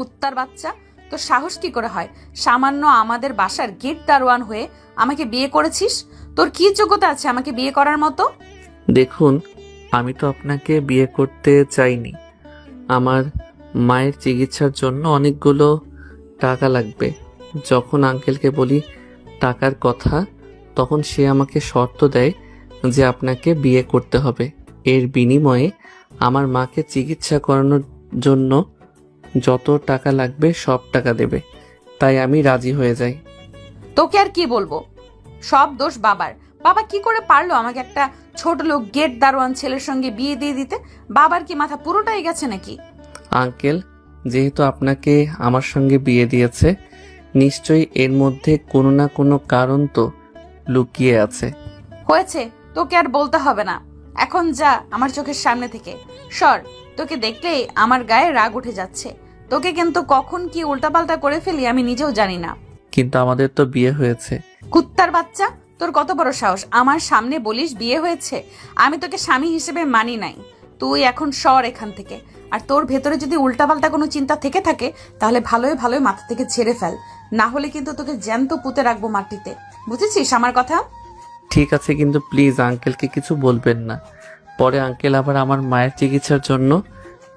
কুত্তার বাচ্চা, তোর সাহস কি করে হয় সামান্য আমাদের বাসার গেট দারোয়ান হয়ে আমাকে বিয়ে করেছিস? তোর কি যোগ্যতা আছে আমাকে বিয়ে করার মতো? দেখুন, আমি তো আপনাকে বিয়ে করতে চাইনি। আমার মায়ের চিকিৎসার জন্য অনেকগুলো টাকা লাগবে। যখন আঙ্কেলকে বলি টাকার কথা, তখন সে আমাকে শর্ত দেয় যে আপনাকে বিয়ে করতে হবে। এর বিনিময়ে আমার মাকে চিকিৎসা করানোর জন্য যত টাকা লাগবে সব টাকা দেবে। তাই আমি রাজি হয়ে যাই। তোকে আর কি বলবো, সব দোষ বাবার। বাবা কি করে পারলো আমাকে একটা ছোট লোক গেট দারোয়ান ছেলের সঙ্গে বিয়ে দিয়ে দিতে? বাবার কি মাথা পুরোটাই গেছে নাকি? আঙ্কেল যেহেতু আপনাকে আমার সঙ্গে বিয়ে দিয়েছে, নিশ্চয়ই এর মধ্যে কোনো না কোনো কারণ তো লুকিয়ে আছে। হয়েছে, তোকে আর বলতে হবে না। এখন যা আমার চোখের সামনে থেকে সর। তোকে দেখলেই আমার গায়ে রাগ উঠে যাচ্ছে। তোকে কিন্তু কখন কি উল্টাপাল্টা করে ফেলি আমি নিজেও জানি না। কিন্তু আমাদের তো বিয়ে হয়েছে। কুত্তার বাচ্চা, তোর কত বড় সাহস আমার সামনে বলিস বিয়ে হয়েছে? আমি তোকে স্বামী হিসেবে মানি নাই। তুই এখন সর এখান থেকে। আর তোর ভেতরে যদি উল্টাপাল্টা কোনো চিন্তা থেকে থাকে তাহলে ভালোই ভালোই মাথা থেকে ছেড়ে ফেল, না হলে কিন্তু তোকে জ্যান্ত পুঁতে রাখবো মাটিতে। বুঝেছিস আমার কথা? ঠিক আছে, কিন্তু প্লিজ আঙ্কেলকে কিছু বলবেন না। পরে আঙ্কেল আবার আমার মায়ের চিকিৎসার জন্য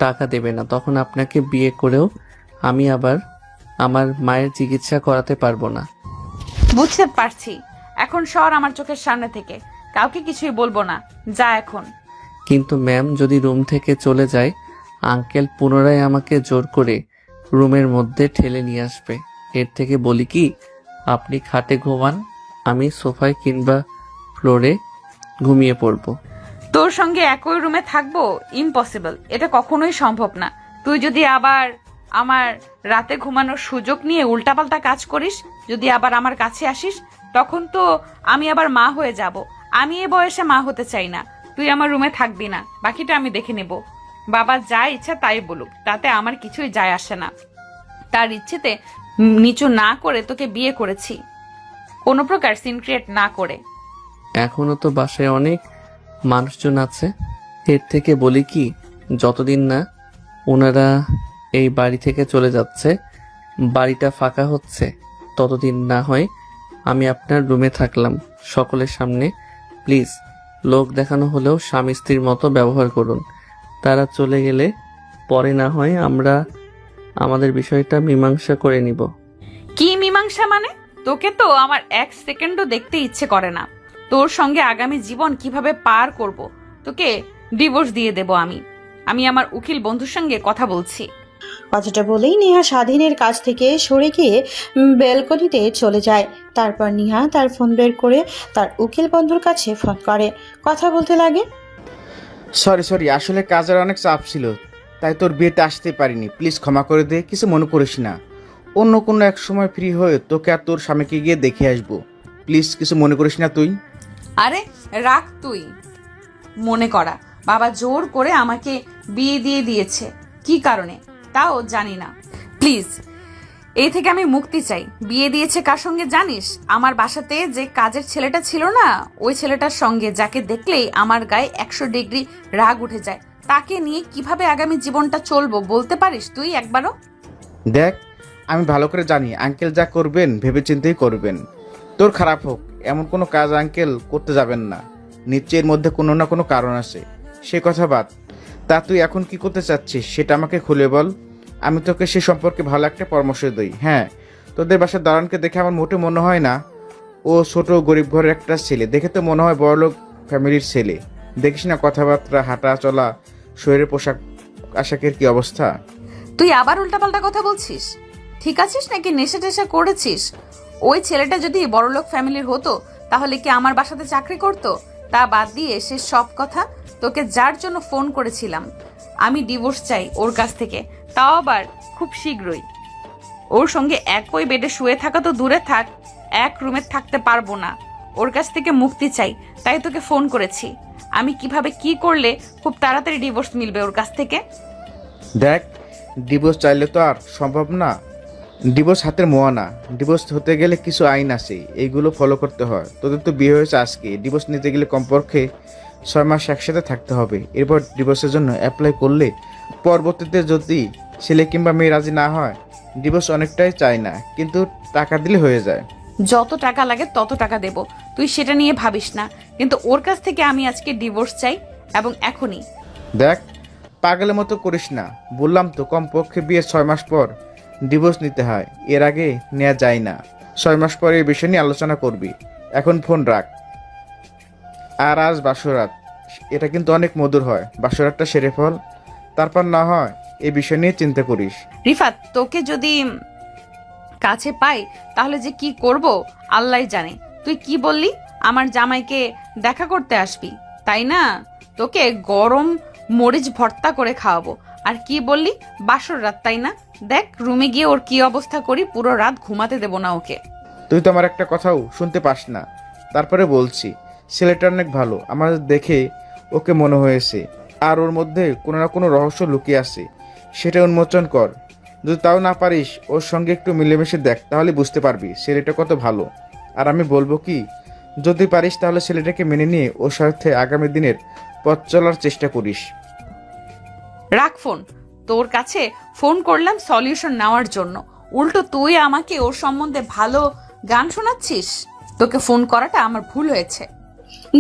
টাকা দেবে না, তখন আপনাকে বিয়ে করেও আমি আবার আমার মায়ের চিকিৎসা করাতে পারবো না। বুঝতে পারছি, এখন সর আমার চোখের সামনে থেকে। কাউকে কিছুই বলবো না, যা এখন। কিন্তু ম্যাম, যদি রুম থেকে চলে যায়, আঙ্কেল পুনরায় আমাকে জোর করে রুমের মধ্যে ঠেলে নিয়ে আসবে। এর থেকে বলি কি, আপনি খাটে ঘুমান, আমি সোফায় কিংবা ফ্লোরে ঘুমিয়ে পড়ব। তোর সঙ্গে একই রুমে থাকবো ইম্পসিবল, এটা কখনোই সম্ভব না। তুই যদি আবার আমার রাতে ঘুমানোর সুযোগ নিয়ে উল্টাপাল্টা কাজ করিস, যদি আবার আমার কাছে আসিস, তখন তো আমি আবার মা হয়ে যাব। আমি এ বয়সে মা হতে চাই না। তুই আমার রুমে থাকবি না, বাকিটা আমি দেখে নেব। বাবা যা ইচ্ছা তাই বলুক, তাতে আমার কিছুই যায় আসে না। তার ইচ্ছেতে নিচু না করে তোকে বিয়ে করেছি, কোনো প্রকার সিন ক্রিয়েট না করে। এখনো তো বাসায় অনেক মানুষজন আছে। এর থেকে বলি কি, যতদিন না ওনারা এই বাড়ি থেকে চলে যাচ্ছে, বাড়িটা ফাঁকা হচ্ছে, ততদিন না হয় আমি আপনার রুমে থাকলাম সকলের সামনে। প্লিজ, লোক দেখানো হলেও স্বামী স্ত্রীর মতো ব্যবহার করুন। তারা চলে গেলে পরে না হয় আমরা আমাদের বিষয়টা মীমাংসা করে নিব। কি মীমাংসা মানে? তোকে তো আমার এক সেকেন্ডও দেখতে ইচ্ছে করে না। তোর সঙ্গে আগামী জীবন কিভাবে পার করব, তোকে ডিভোর্স দিয়ে দেব আমি। আমি আমার উকিল বন্ধুর সঙ্গে কথা বলছি। কথাটা বলেই নেহা স্বাধীনের কাছ থেকে সরে গিয়ে ব্যালকনিতে চলে যায়। তারপর নেহা তার ফোন বের করে তার উকিল বন্ধুর কাছে ফোন করে, কথা বলতে লাগে। সরি, আসলে কাজের অনেক চাপ ছিল, তাই তোর বিয়েতে আসতে পারিনি। প্লিজ ক্ষমা করে দে, কিছু মনে করিস না। অন্য কোনো এক সময় ফ্রি হয়ে তোকে আর তোর স্বামীকে গিয়ে দেখে আসবো। প্লিজ কিছু মনে করিস না তুই। আরে রাখ তুই মনে করা। বাবা জোর করে আমাকে বিয়ে দিয়ে দিয়েছে, কি কারণে তাও জানি না। প্লিজ, এই থেকে আমি মুক্তি চাই। বিয়ে দিয়েছে কার সঙ্গে জানিস? আমার বাসাতে যে কাজের ছেলেটা ছিল না, ওই ছেলেটার সঙ্গে, যাকে দেখলেই আমার গায়ে 100 ডিগ্রি রাগ উঠে যায়। তাকে নিয়ে কিভাবে আগামী জীবনটা চলবো বলতে পারিস তুই একবারও? দেখ, আমি ভালো করে জানি আঙ্কেল যা করবেন ভেবেচিন্তেই করবেন। তোর খারাপ হোক এমন কোনো কাজ আঙ্কেল করতে যাবেন না। নিশ্চয়ের মধ্যে কোনো না কোনো কারণ আছে, সে কথা বাদ। তা তুই এখন কি করতে চাচ্ছিস সেটা আমাকে খুলে বল। আমি তোকে সে সম্পর্কে ভালো একটা পরামর্শ দিই। হ্যাঁ, তোদের বাসার দালানকে দেখে আমার মোটে মনে হয় না ও ছোট গরিব ঘরের একটা ছেলে। দেখে তো মনে হয় বড়লোক ফ্যামিলির ছেলে। দেখিস না কথাবার্তা, হাঁটা চলা, শরীরের পোশাক আশাকের কি অবস্থা। তুই আবার উল্টাপাল্টা কথা বলছিস? ঠিক আছিস নাকি নেশা টেশা করেছিস? ওই ছেলেটা যদি বড়লোক ফ্যামিলির হতো তাহলে কি আমার বাসাতে চাকরি করতো? তা বাদ দিয়ে সে সব কথা। তোকে যার জন্য ফোন করেছিলাম, আমি ডিভোর্স চাই ওর কাছ থেকে, তাও আবার খুব শীঘ্রই। ওর সঙ্গে একই বেডে শুয়ে থাকা তো দূরে থাক, এক রুমে থাকতে পারবো না। ওর কাছ থেকে মুক্তি চাই, তাই তোকে ফোন করেছি। আমি কিভাবে কি করলে খুব তাড়াতাড়ি ডিভোর্স মিলবে ওর কাছ থেকে? দেখ, ডিভোর্স চাইলে তো আর সম্ভব না। ডিভোর্স হাতের মোয়া না। ডিভোর্স হতে গেলে কিছু আইন আছে, এইগুলো ফলো করতে হয়। তোদের তো বিয়ে হয়েছে আজকে, ডিভোর্স নিতে গেলে কমপক্ষে 6 মাস একসাথে থাকতে হবে। এরপর ডিভোর্সের জন্য অ্যাপ্লাই করলে পরবর্তীতে যদি ছেলে কিংবা মেয়ে রাজি না হয় ডিভোর্স অনেকটাই চাই না, কিন্তু টাকা দিলে হয়ে যায়। যত টাকা লাগে তত টাকা দেব, তুই সেটা নিয়ে ভাবিস না। কিন্তু ওর কাছ থেকে আমি আজকে ডিভোর্স চাই, এবং এখনই। দেখ, পাগলের মতো করিস না, বললাম তো কমপক্ষে বিয়ের 6 মাস পর ডিভোর্স নিতে হয়, এর আগে নেওয়া যায় না। 6 মাস পরে এই বিষয় নিয়ে আলোচনা করবি। এখন ফোন রাখ। আর আজ বাসরাত, এটা কিন্তু অনেক মধুর হয়, বাসরাতটা সেরে ফল, তারপর না হয় এই বিষয় নিয়ে চিন্তা করিস। রিফাত, তোকে যদি কাছে পাই তাহলে যে কি করব আল্লাহই জানে। তুই কি বললি? আমার জামাইকে দেখা করতে আসবি, তাই না? তোকে গরম মরিচ ভর্তা করে খাওয়াবো। আর কি বললি? বাসর রাত, তাই না? দেখ রুমে গিয়ে ওর কি অবস্থা করি, পুরো রাত ঘুমাতে দেব না ওকে। তুই তো আমার একটা কথাও শুনতে পাস না। তারপরে বলছি, ছেলেটা অনেক ভালো, আমার দেখে ওকে মনে হয়েছে। আর ওর মধ্যে কোনো না কোনো রহস্য লুকিয়ে আছে, সেটা উন্মোচন কর। যদি তাও না পারিস, ওর সঙ্গে একটু মিলেমিশে দেখ, তাহলে বুঝতে পারবি ছেলেটা কত ভালো। আর আমি বলবো কি, যদি পারিস তাহলে ছেলেটাকে মেনে নিয়ে ওর সাথে আগামী দিনের পথ চলার চেষ্টা করিস। রাখ ফোন। তোর কাছে ফোন করলাম সলিউশন নেওয়ার জন্য, উল্টো তুই আমাকে ওর সম্বন্ধে ভালো গান শোনাচ্ছিস। তোকে ফোন করাটা আমার ভুল হয়েছে।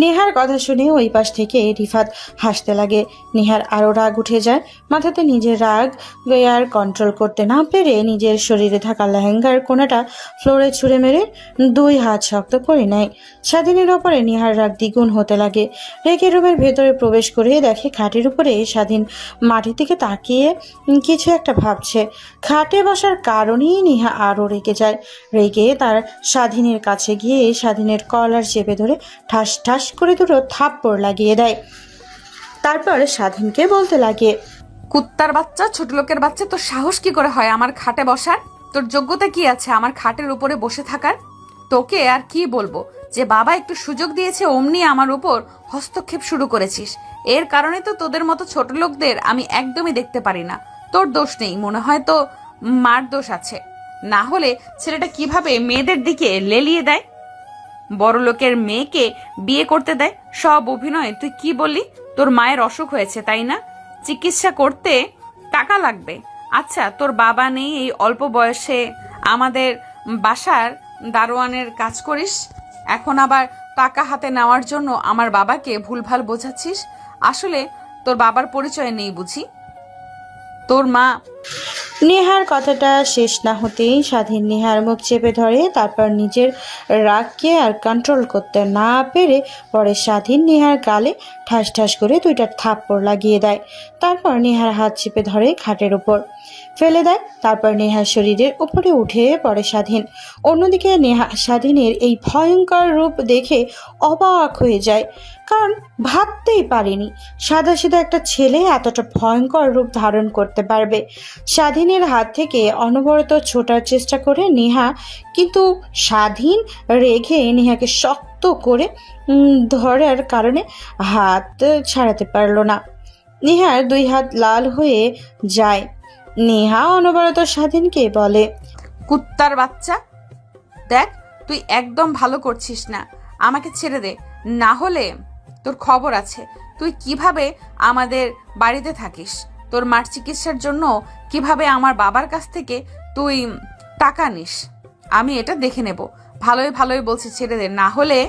নেহার কথা শুনে ওই পাশ থেকে রিফাত হাসতে লাগে। নেহার আরও রাগ উঠে যায়। মাথাতে নিজের রাগ আর কন্ট্রোল করতে না পেরে নিজের শরীরে থাকা লেহেঙ্গার কোনাটা ফ্লোরে ছুঁড়ে মেরে 2 হাত শক্ত করে নেয়। স্বাধীনের ওপরে নেহার রাগ দ্বিগুণ হতে লাগে। রেগে রুমের ভেতরে প্রবেশ করে দেখে খাটের উপরে স্বাধীন মাটির দিকে তাকিয়ে কিছু একটা ভাবছে। খাটে বসার কারণেই নেহা আরও রেগে যায়। রেগে তার স্বাধীনের কাছে গিয়ে স্বাধীনের কলার চেপে ধরে ঠাস ঠাস করে দুটো থাপ্পড় লাগিয়ে দেয়। তারপর স্বাধীনকে বলতে লাগে, কুত্তার বাচ্চা, ছোট লোকের বাচ্চা, তোর সাহস কি করে হয় আমার খাটে বসার? তোর যোগ্যতা কি আছে আমার খাটের উপরে বসে থাকার? তোকে আর কি বলবো, যে বাবা একটু সুযোগ দিয়েছে অমনি আমার উপর হস্তক্ষেপ শুরু করেছিস। এর কারণে তো তোদের মতো ছোট লোকদের আমি একদমই দেখতে পারি না। তোর দোষ নেই, মনে হয় তো মার দোষ আছে। না হলে ছেলেটা কিভাবে মেয়েদের দিকে লেলিয়ে দেয়, বড় লোকের মেয়েকে বিয়ে করতে দেয়? সব অভিনয়। তুই কি বললি? তোর মায়ের অসুখ হয়েছে, তাই না? চিকিৎসা করতে টাকা লাগবে। আচ্ছা, তোর বাবা নেই, এই অল্প বয়সে আমাদের বাসার দারোয়ানের কাজ করিস, এখন আবার টাকা হাতে নেওয়ার জন্য আমার বাবাকে ভুলভাল বোঝাচ্ছিস। আসলে তোর বাবার পরিচয় নেই বুঝি? তোর মা। নেহার কথাটা শেষ না হতেই স্বাধীন নেহার মুখ চেপে ধরে। তারপর নিজের রাগকে আর কন্ট্রোল করতে না পেরে পরে স্বাধীন নেহার গালে ঠাস ঠাস করে 2টা থাপ্পড় লাগিয়ে দেয়। তারপর নেহার হাত চেপে ধরে খাটের উপর ফেলে দেয়। তারপর নেহার শরীরের উপরে উঠে পড়ে স্বাধীন। অন্যদিকে নেহা স্বাধীনের এই ভয়ঙ্কর রূপ দেখে অবাক হয়ে যায়, কারণ ভাবতেই পারেনি সাদাসিধা একটা ছেলে এতটা ভয়ঙ্কর রূপ ধারণ করতে পারবে। স্বাধীনের হাত থেকে অনবরত ছোটার চেষ্টা করে নেহা, কিন্তু স্বাধীন রেগে নেহাকে শক্ত করে ধরার কারণে হাত ছাড়াতে পারল না। নেহার 2 হাত লাল হয়ে যায়। নেহা অনবরত স্বাধীনকে বলে, কুত্তার বাচ্চা, দেখ তুই একদম ভালো করছিস না, আমাকে ছেড়ে দে, না হলে তোর খবর আছে। তুই কিভাবে আমাদের বাড়িতে থাকিস, তোর মার চিকিৎসার জন্য কিভাবে আমার বাবার কাছ থেকে তুই টাকা নিস, আমি এটা দেখে নেব। ভালোই ভালোই বলছি, ছেড়ে দে, না হলে।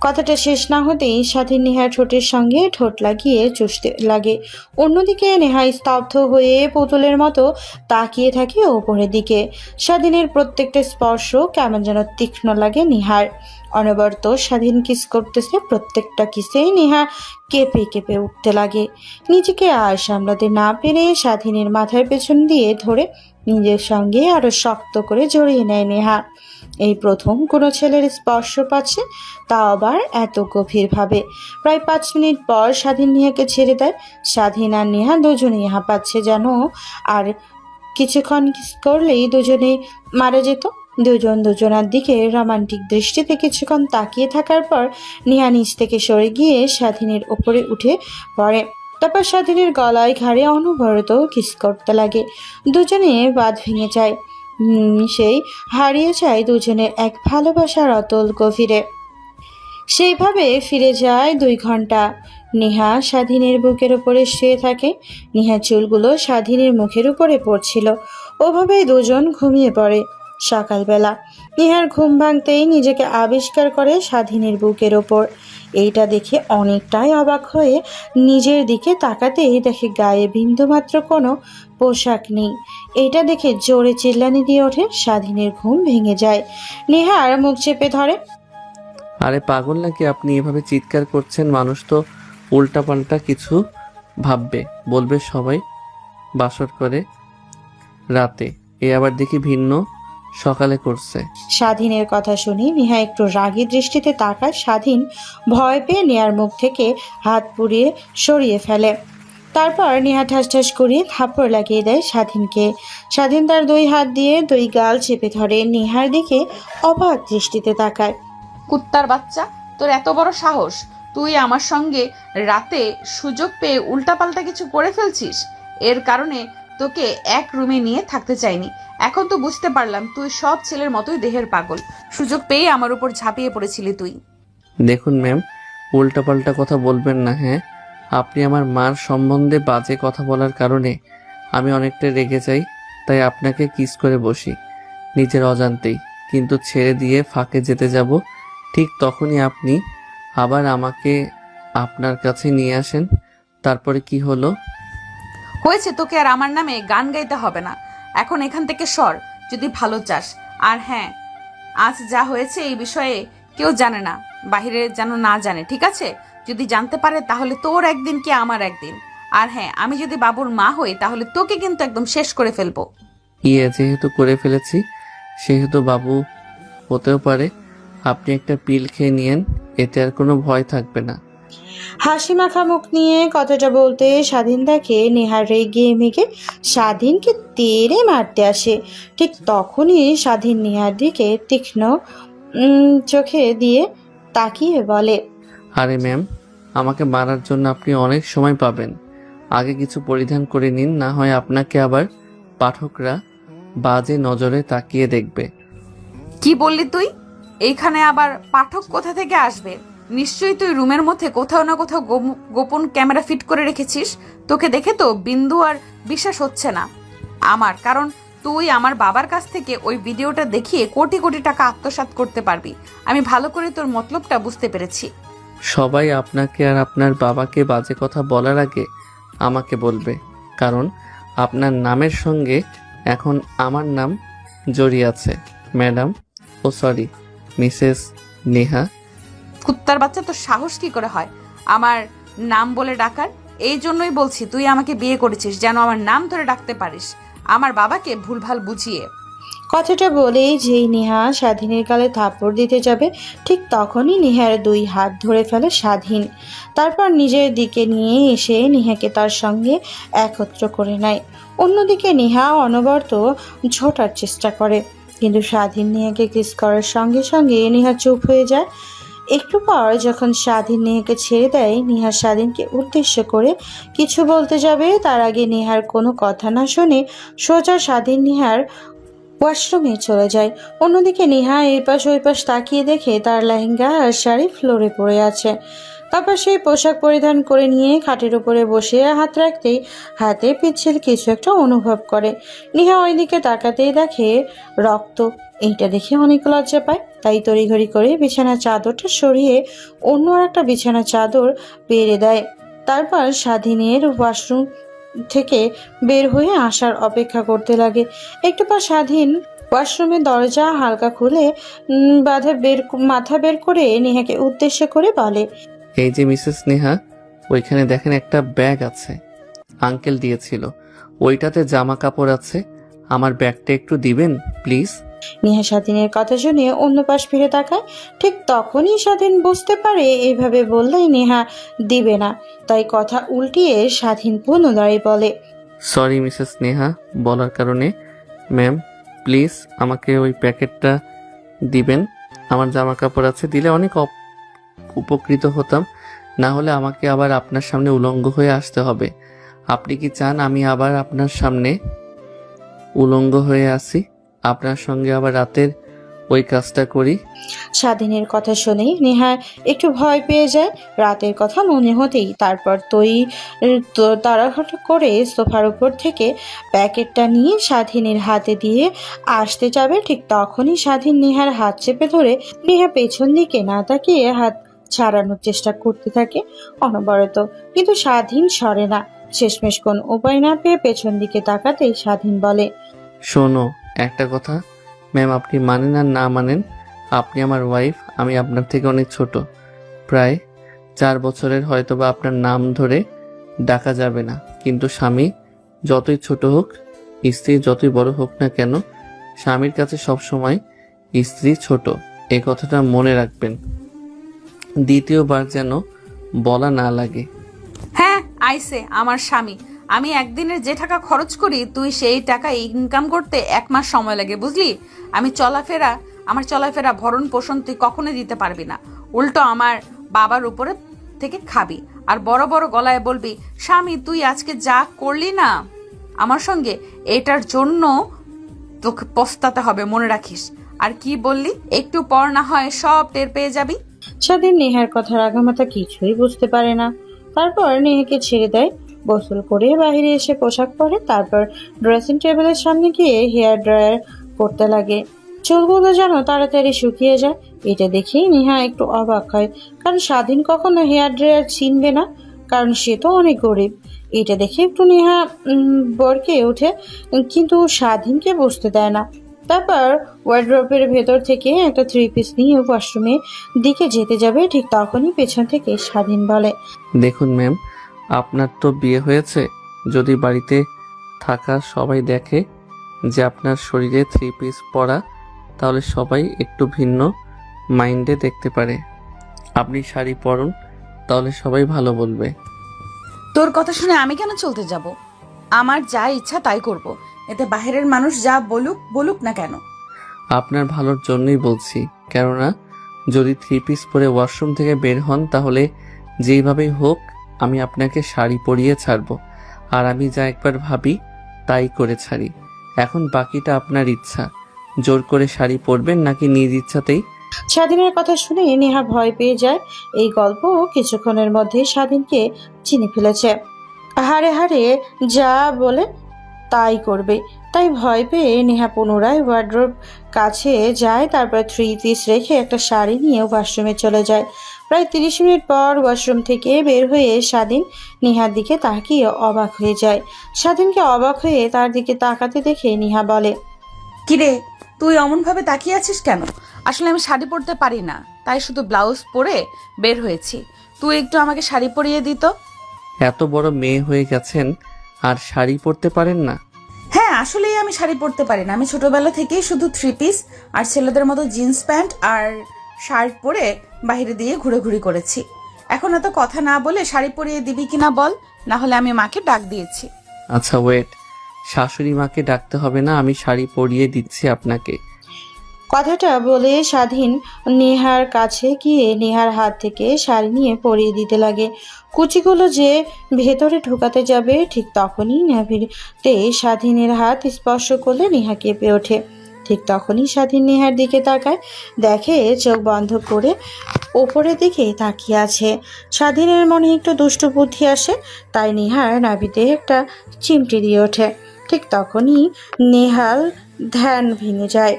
কথাটা শেষ না হতেই স্বাধীন নেহার ঠোঁটের সঙ্গে ঠোঁট লাগিয়ে চুষতে লাগে। অন্যদিকে নেহা স্তব্ধ হয়ে পুতুলের মতো তাকিয়ে থাকে ওপরের দিকে। স্বাধীনের প্রত্যেকটা স্পর্শ কেমন যেন তীক্ষ্ণ লাগে নেহার। অনবরত স্বাধীন কিস করতেছে, প্রত্যেকটা কিসেই নেহা কেঁপে কেঁপে উঠতে লাগে। নিজেকে আর সামলাতে না পেরে স্বাধীনের মাথার পেছন দিয়ে ধরে নিজের সঙ্গে আরো শক্ত করে জড়িয়ে নেয় নেহা। এই প্রথম কোনো ছেলের স্পর্শ পাচ্ছে, তা আবার এত গভীরভাবে। প্রায় 5 মিনিট পর স্বাধীন নেহাকে ছেড়ে দেয়। স্বাধীন আর নেহা দুজনেই হাঁপাচ্ছে যেন, আর কিছুক্ষণ কিস করলেই দুজনেই মারা যেত। দুজন দুজনার দিকে রোমান্টিক দৃষ্টিতে কিছুক্ষণ তাকিয়ে থাকার পর নেহা নিচ থেকে সরে গিয়ে স্বাধীনের ওপরে উঠে পড়ে। তারপর স্বাধীনের গলায় ঘাড়ে অনবরত কিস করতে লাগে। দুজনে বাঁধ ভেঙে যায়। সেই হারিয়ে যায় দুজনের এক ভালোবাসার অতল গভীরে। সেইভাবে ফিরে যায় 2 ঘন্টা। নেহা স্বাধীনের বুকের উপরে শুয়ে থাকে। নেহার চুলগুলো স্বাধীনের মুখের উপরে পড়ছিল। ওভাবেই দুজন ঘুমিয়ে পড়ে। সকালবেলা নেহার ঘুম ভাঙতেই নিজেকে আবিষ্কার করে স্বাধীনের বুকের ওপর। এইটা দেখে অনেকটাই অবাক হয়ে নিজের দিকে তাকাতেই দেখে গায়ে বিন্দুমাত্র কোনো পোশাক নেই। এইটা দেখে জোরে চিল্লানি দিয়ে ওঠে। স্বাধীনের ঘুম ভেঙে যায়। নেহার মুখ চেপে ধরে। আরে পাগল নাকি আপনি এভাবে চিৎকার করছেন? মানুষ তো উল্টাপাল্টা কিছু ভাববে, বলবে সবাই বাসর করে রাতে, এ আবার দেখি ভিন্ন সকালে করছে। স্বাধীনের কথা শুনে নেহা একটু রাগী দৃষ্টিতে তাকায়। স্বাধীন ভয় পেয়ে নেহার মুখ থেকে হাত পুড়িয়ে সরিয়ে ফেলে। তারপর নেহা ঠাস ঠাস করিয়ে থাপ্পড় লাগিয়ে দেয় স্বাধীনকে। স্বাধীন তার দুই হাত দিয়ে দুই গাল চেপে ধরে নেহার দিকে অবাক দৃষ্টিতে তাকায়। কুত্তার বাচ্চা, তোর এত বড় সাহস! তুই আমার সঙ্গে রাতে সুযোগ পেয়ে উল্টাপাল্টা কিছু করে ফেলছিস। এর কারণে তোকে এক রুমে নিয়ে থাকতে চাইনি। এখন তো বুঝতে পারলাম তুই সব ছেলের মতোই দেহের পাগল। সুযোগ পেয়ে আমার উপর ঝাঁপিয়ে পড়েছিলি তুই। দেখুন ম্যাম, উল্টাপাল্টা কথা বলবেন না। হ্যাঁ, আপনি আমার মার সম্বন্ধে বাজে কথা বলার কারণে আমি অনেকটা রেগে যাই, তাই আপনাকে কিস করে বসি নিজের অজান্তেই। কিন্তু ছেড়ে দিয়ে ফাঁকে যেতে যাব, ঠিক তখনই আপনি আবার আমাকে আপনার কাছে নিয়ে আসেন। তারপরে কি হলো? হয়েছে, তোকে আর আমার নামে গান গাইতে হবে না। এখন এখান থেকে সর যদি ভালো চাস। আর হ্যাঁ, আজ যা হয়েছে এই বিষয়ে কেউ জানে না, বাইরে যেন না জানে, ঠিক আছে? যদি জানতে পারে তাহলে তোর একদিন কি আমার একদিন। আর হ্যাঁ, আমি যদি বাবুর মা হই তাহলে তোকে কিন্তু একদম শেষ করে ফেলবো। যেহেতু করে ফেলেছি সেহেতু বাবু হতেও পারে। আপনি একটা পিল খেয়ে নিয়েন, এতে আর কোনো ভয় থাকবে না। হাসি মাখা মুখ নিয়ে কথাটা বলতে স্বাধীন দেখে নেহার রেগে মেগে স্বাধীনকে তেড়ে মারতে আসে। ঠিক তখনই স্বাধীন নেহার দিকে তীক্ষ্ণ চোখে দিয়ে তাকিয়ে বলে, আরে ম্যাম, আমাকে মারার জন্য আপনি অনেক সময় পাবেন। আগে কিছু পরিধান করে নিন, না হয় আপনাকে আবার পাঠকরা বাজে নজরে তাকিয়ে দেখবে। কি বললি তুই? এইখানে আবার পাঠক কোথা থেকে আসবে? নিশ্চয়ই তুই রুমের মধ্যে কোথাও না কোথাও গোপন ক্যামেরা ফিট করে রেখেছিস। তোকে দেখে তো বিন্দু আর বিশ্বাস হচ্ছে না আমার, কারণ তুই আমার বাবার কাছ থেকে ওই ভিডিওটা দেখিয়ে কোটি কোটি টাকা আত্মসাৎ করতে পারবি। আমি ভালো করে তোর মতলবটা বুঝতে পেরেছি। সবাই আপনাকে আর আপনার বাবাকে বাজে কথা বলার আগে আমাকে বলবে, কারণ আপনার নামের সঙ্গে এখন আমার নাম জড়িয়ে আছে। ম্যাডাম, ও সরি, মিসেস নেহা। কুত্তার বাচ্চা, তোর সাহস কি করে হয় আমার নাম বলে ডাকার? এই জন্যই বলছি তুই আমাকে বিয়ে করেছিস যেন আমার নাম ধরে ডাকতে পারিস, আমার বাবাকে ভুলভাল বুঝিয়ে। কথাটা বলেই যেই নেহা স্বাধীনের গালে থাপ্পড় দিতে যাবে, ঠিক তখনই নেহার দুই হাত ধরে ফেলে স্বাধীন। তারপর নিজের দিকে নিয়ে এসে নেহাকে তার সঙ্গে একত্র করে নেয়। অন্যদিকে নেহা অনবরত ছোটার চেষ্টা করে, কিন্তু স্বাধীন নেহাকে কিস করার সঙ্গে সঙ্গে নেহা চুপ হয়ে যায়। একটু পর যখন স্বাধীন নেহাকে ছেড়ে দেয়, নেহা স্বাধীনকে উদ্দেশ্য করে কিছু বলতে যাবে, তার আগে নেহার কোনো কথা না শুনে সোজা স্বাধীন নেহার ওয়াশরুমে চলে যায়। অন্যদিকে নেহা এই পাশ ওই পাশ তাকিয়ে দেখে তার লেহেঙ্গা আর শাড়ি ফ্লোরে পড়ে আছে। তারপর সেই পোশাক পরিধান করে নিয়ে খাটের উপরে বসে হাত রাখতেই হাতে পিচ্ছিল কিছু একটা অনুভব করে। নেহা ওইদিকে তাকাতেই দেখে রক্ত। এইটা দেখে অনেক লজ্জা পায়, তাই তড়িঘড়ি করে বিছানার চাদরটা সরিয়ে অন্য একটা বিছানার চাদর পেরে দেয়। তারপর স্বাধীনের ওয়াশরুম থেকে বের হয়ে আসার অপেক্ষা করতে লাগে। একটু পর স্বাধীন ওয়াশরুমের দরজা হালকা খুলে মাথা বের করে নেহাকে উদ্দেশ্য করে বলে, এই যে মিসেস নেহা, ওইখানে দেখেন একটা ব্যাগ আছে, আঙ্কেল দিয়েছিল, ওইটাতে জামা কাপড় আছে। আমার ব্যাগটা একটু দিবেন প্লিজ। নেহা স্বাধীনের কথা শুনে অন্য পাশ ফিরে তাকায়। ঠিক তখনই স্বাধীন বুঝতে পারে এইভাবে বললেই নেহা দিবে না, তাই কথা উল্টিয়ে স্বাধীন পুনরায় বলে, সরি মিসেস নেহা বলার কারণে। ম্যাম প্লিজ আমাকে ওই প্যাকেটটা দিবেন, আমার জামা কাপড় আছে, দিলে অনেক উপকৃত হতাম। না হলে আমাকে আবার আপনার সামনে উলঙ্গ হয়ে আসতে হবে। আপনি কি চান আমি আবার আপনার সামনে উলঙ্গ হয়ে আসি, আপনার সঙ্গে আবার রাতের ওই কাজটা করি। স্বাধীনের কথা শুনেই নেহা একটু ভয় পেয়ে যায়। রাতের কথা মনে হতেই তারপর তাড়াহুড়ো করে সোফার উপর থেকে প্যাকেটটা নিয়ে স্বাধীনের হাতে দিয়ে আসতে যাবে, ঠিক তখনই স্বাধীন নেহার হাত চেপে ধরে নেহা পেছন দিকে না তাকিয়ে হাত ছাড়ানোর চেষ্টা করতে থাকে অনবরত, কিন্তু স্বাধীন সরে না। শেষমেশ কোন উপায় না পেয়ে পেছন দিকে তাকাতেই স্বাধীন বলে, শোনো, একটা কথা ম্যাম, আপনি মানেন আর না মানেন, আপনি আমার ওয়াইফ। আমি আপনার থেকে অনেক ছোট, প্রায় 4 বছরের। হয়তোবা আপনার নাম ধরে ডাকা যাবে না, কিন্তু স্বামী যতই ছোট হোক, স্ত্রী যতই বড় হোক না কেন, স্বামীর কাছে সবসময় স্ত্রী ছোট। এই কথাটা মনে রাখবেন, দ্বিতীয়বার যেন বলা না লাগে। হ্যাঁ, আইসে আমার স্বামী। আমি একদিনের যে টাকা খরচ করি তুই সেই টাকা ইনকাম করতে 1 মাস সময় লাগে, বুঝলি? আমার চলাফেরা ভরণ পোষণ তুই কখনোই দিতে পারবি না। উল্টো আমার বাবার উপরে থেকে খাবি আর বড় বড় গলায় বলবি, স্বামী তুই আজকে যা করলি না আমার সঙ্গে, এটার জন্য তোকে পস্তাতে হবে, মনে রাখিস। আর কি বললি? একটু পর না হয় সব টের পেয়ে যাবি। স্বাধীন নেহার কথার আগামাথা কিছুই বুঝতে পারে না। তারপর নেহাকে ছেড়ে দেয়। গোসল করে বাইরে এসে পোশাক পরে, তারপর ড্রেসিং টেবিলের সামনে গিয়ে হেয়ার ড্রায়ার করতে লাগে। চুলগুলো যেন তাড়াতাড়ি শুকিয়ে যায়। এটা দেখেই নেহা একটু অবাক হয়, কারণ স্বাধীন কখনো হেয়ার ড্রায়ার চিনবে না, কারণ সে তো অনেক গরিব। এটা দেখে একটু নেহা বরকে ওঠে, কিন্তু স্বাধীনকে বুঝতে দেয় না। তারপর ওয়ার্ড্রপের ভেতর থেকে একটা 3 পিস নিয়ে ওয়াশরুমের দিকে যেতে যাবে, ঠিক তখনই পেছন থেকে স্বাধীন বলে, দেখুন ম্যাম, আপনার তো বিয়ে হয়েছে। যদি বাড়িতে থাকা সবাই দেখে যে আপনার শরীরে 3 পিস পরা, তাহলে সবাই একটু ভিন্ন মাইন্ডে দেখতে পারে। আপনি শাড়ি পরুন, তাহলে সবাই ভালো বলবে। তোর কথা শুনে আমি কেন চলতে যাব? আমার যা ইচ্ছা তাই করব, এতে বাইরের মানুষ যা বলুক বলুক না কেন। আপনার ভালোর জন্যই বলছি, কেননা যদি 3 পিস পরে ওয়াশরুম থেকে বের হন, তাহলে যেইভাবেই হোক আমি আপনাকে শাড়ি পরিয়ে ছাড়বো। আর আমি যা একবার ভাবি তাই করে ছাড়ি। এখন বাকিটা আপনার ইচ্ছা, জোর করে শাড়ি পরবেন নাকি নিজ ইচ্ছাতেই। স্বাধীনের কথা শুনে নেহা ভয় পেয়ে যায়। এই গল্প কিছুক্ষণের মধ্যে স্বাধীনকে চিনে ফেলেছে। হারে হারে যা বলে তাই করবে, তাই ভয় পেয়ে নেহা পুনরায় ওয়ার্ড্রোব কাছে যায়। তারপর 3 পিস রেখে একটা শাড়ি নিয়ে ওয়াশরুমে চলে যায়। প্রায় 30 মিনিট পর ওয়াশরুম থেকে বের হয়ে স্বাধীন নেহার দিকে তাকিয়ে অবাক হয়ে যায়। স্বাধীনকে অবাক হয়ে তার দিকে তাকাতে দেখে নেহা বলে, কিরে, তুই অমন ভাবে তাকিয়ে আছিস কেন? আসলে আমি শাড়ি পরতে পারি না, তাই শুধু ব্লাউজ পরে বের হয়েছি। তুই একটু আমাকে শাড়ি পরিয়ে দিত। এত বড় মেয়ে হয়ে গেছেন আর শাড়ি পরতে পারেন না? হ্যাঁ, আসলেই আমি শাড়ি পরতে পারি না। আমি ছোটবেলা থেকেই শুধু 3 পিস আর ছেলেদের মতো জিন্স প্যান্ট আর শার্ট পরে বাইরে দিয়ে ঘুরে করেছি। এখন এত কথা না বলে শাড়ি পরিয়ে দিবি কিনা বল, না হলে আমি মাকে ডাক দিয়েছি। আচ্ছা ওয়েট, শাশুড়ি মাকে ডাকতে হবে না, আমি শাড়ি পরিয়ে দিচ্ছি আপনাকে। কথাটা বলে স্বাধীন নেহার কাছে গিয়ে নেহার হাত থেকে শাড়ি নিয়ে পরিয়ে দিতে লাগে। কুচিগুলো যে ভেতরে ঢোকাতে যাবে, ঠিক তখনই নাভিতে স্বাধীনের হাত স্পর্শ করলে নেহা কেঁপে ওঠে। ঠিক তখনই স্বাধীন নেহার দিকে তাকায়, দেখে চোখ বন্ধ করে ওপরের দিকে তাকিয়ে আছে। স্বাধীনের মনে একটু দুষ্টু বুদ্ধি আসে, তাই নেহার নাভিতে একটা চিমটি দিয়ে ওঠে। ঠিক তখনই নেহাল ধ্যান ভেঙে যায়।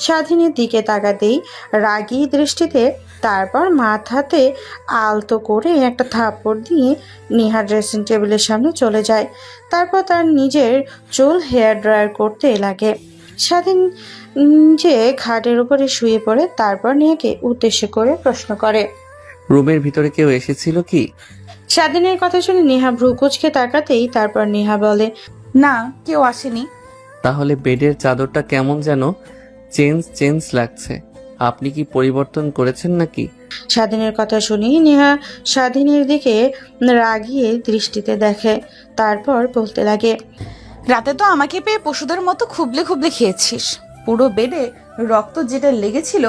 স্বাধীনের দিকে তাকাতেই রাগী দৃষ্টিতে, তারপর মাথাতে আলতো করে একটা থাপ্পড় দিয়ে নেহা ড্রেসিং টেবিলের সামনে চলে যায়। তারপর তার নিজের চুল হেয়ার ড্রায়ার করতে লাগে। স্বাধীন যে খাটের উপরে শুয়ে পড়ে, তারপর নেহাকে উদ্দেশ্য করে প্রশ্ন করে, রুমের ভিতরে কেউ এসেছিল কি? স্বাধীনের কথা শুনে নেহা ভ্রু কুঁচকে তাকাতেই তারপর নেহা বলে, না, কেউ আসেনি। তাহলে বেডের চাদরটা কেমন যেন চেঞ্জ লাগছে। আপনি কি পরিবর্তন করেছেন নাকি? স্বাধীনের কথা শুনেই নেহা স্বাধীনের দিকে রাগিয়ে দৃষ্টিতে দেখে, তারপর বলতে লাগে, রাতে তো আমাকে পেয়ে পশুদের মতো খুবলে খেয়েছিস। পুরো বেডে রক্ত যেটা লেগেছিল,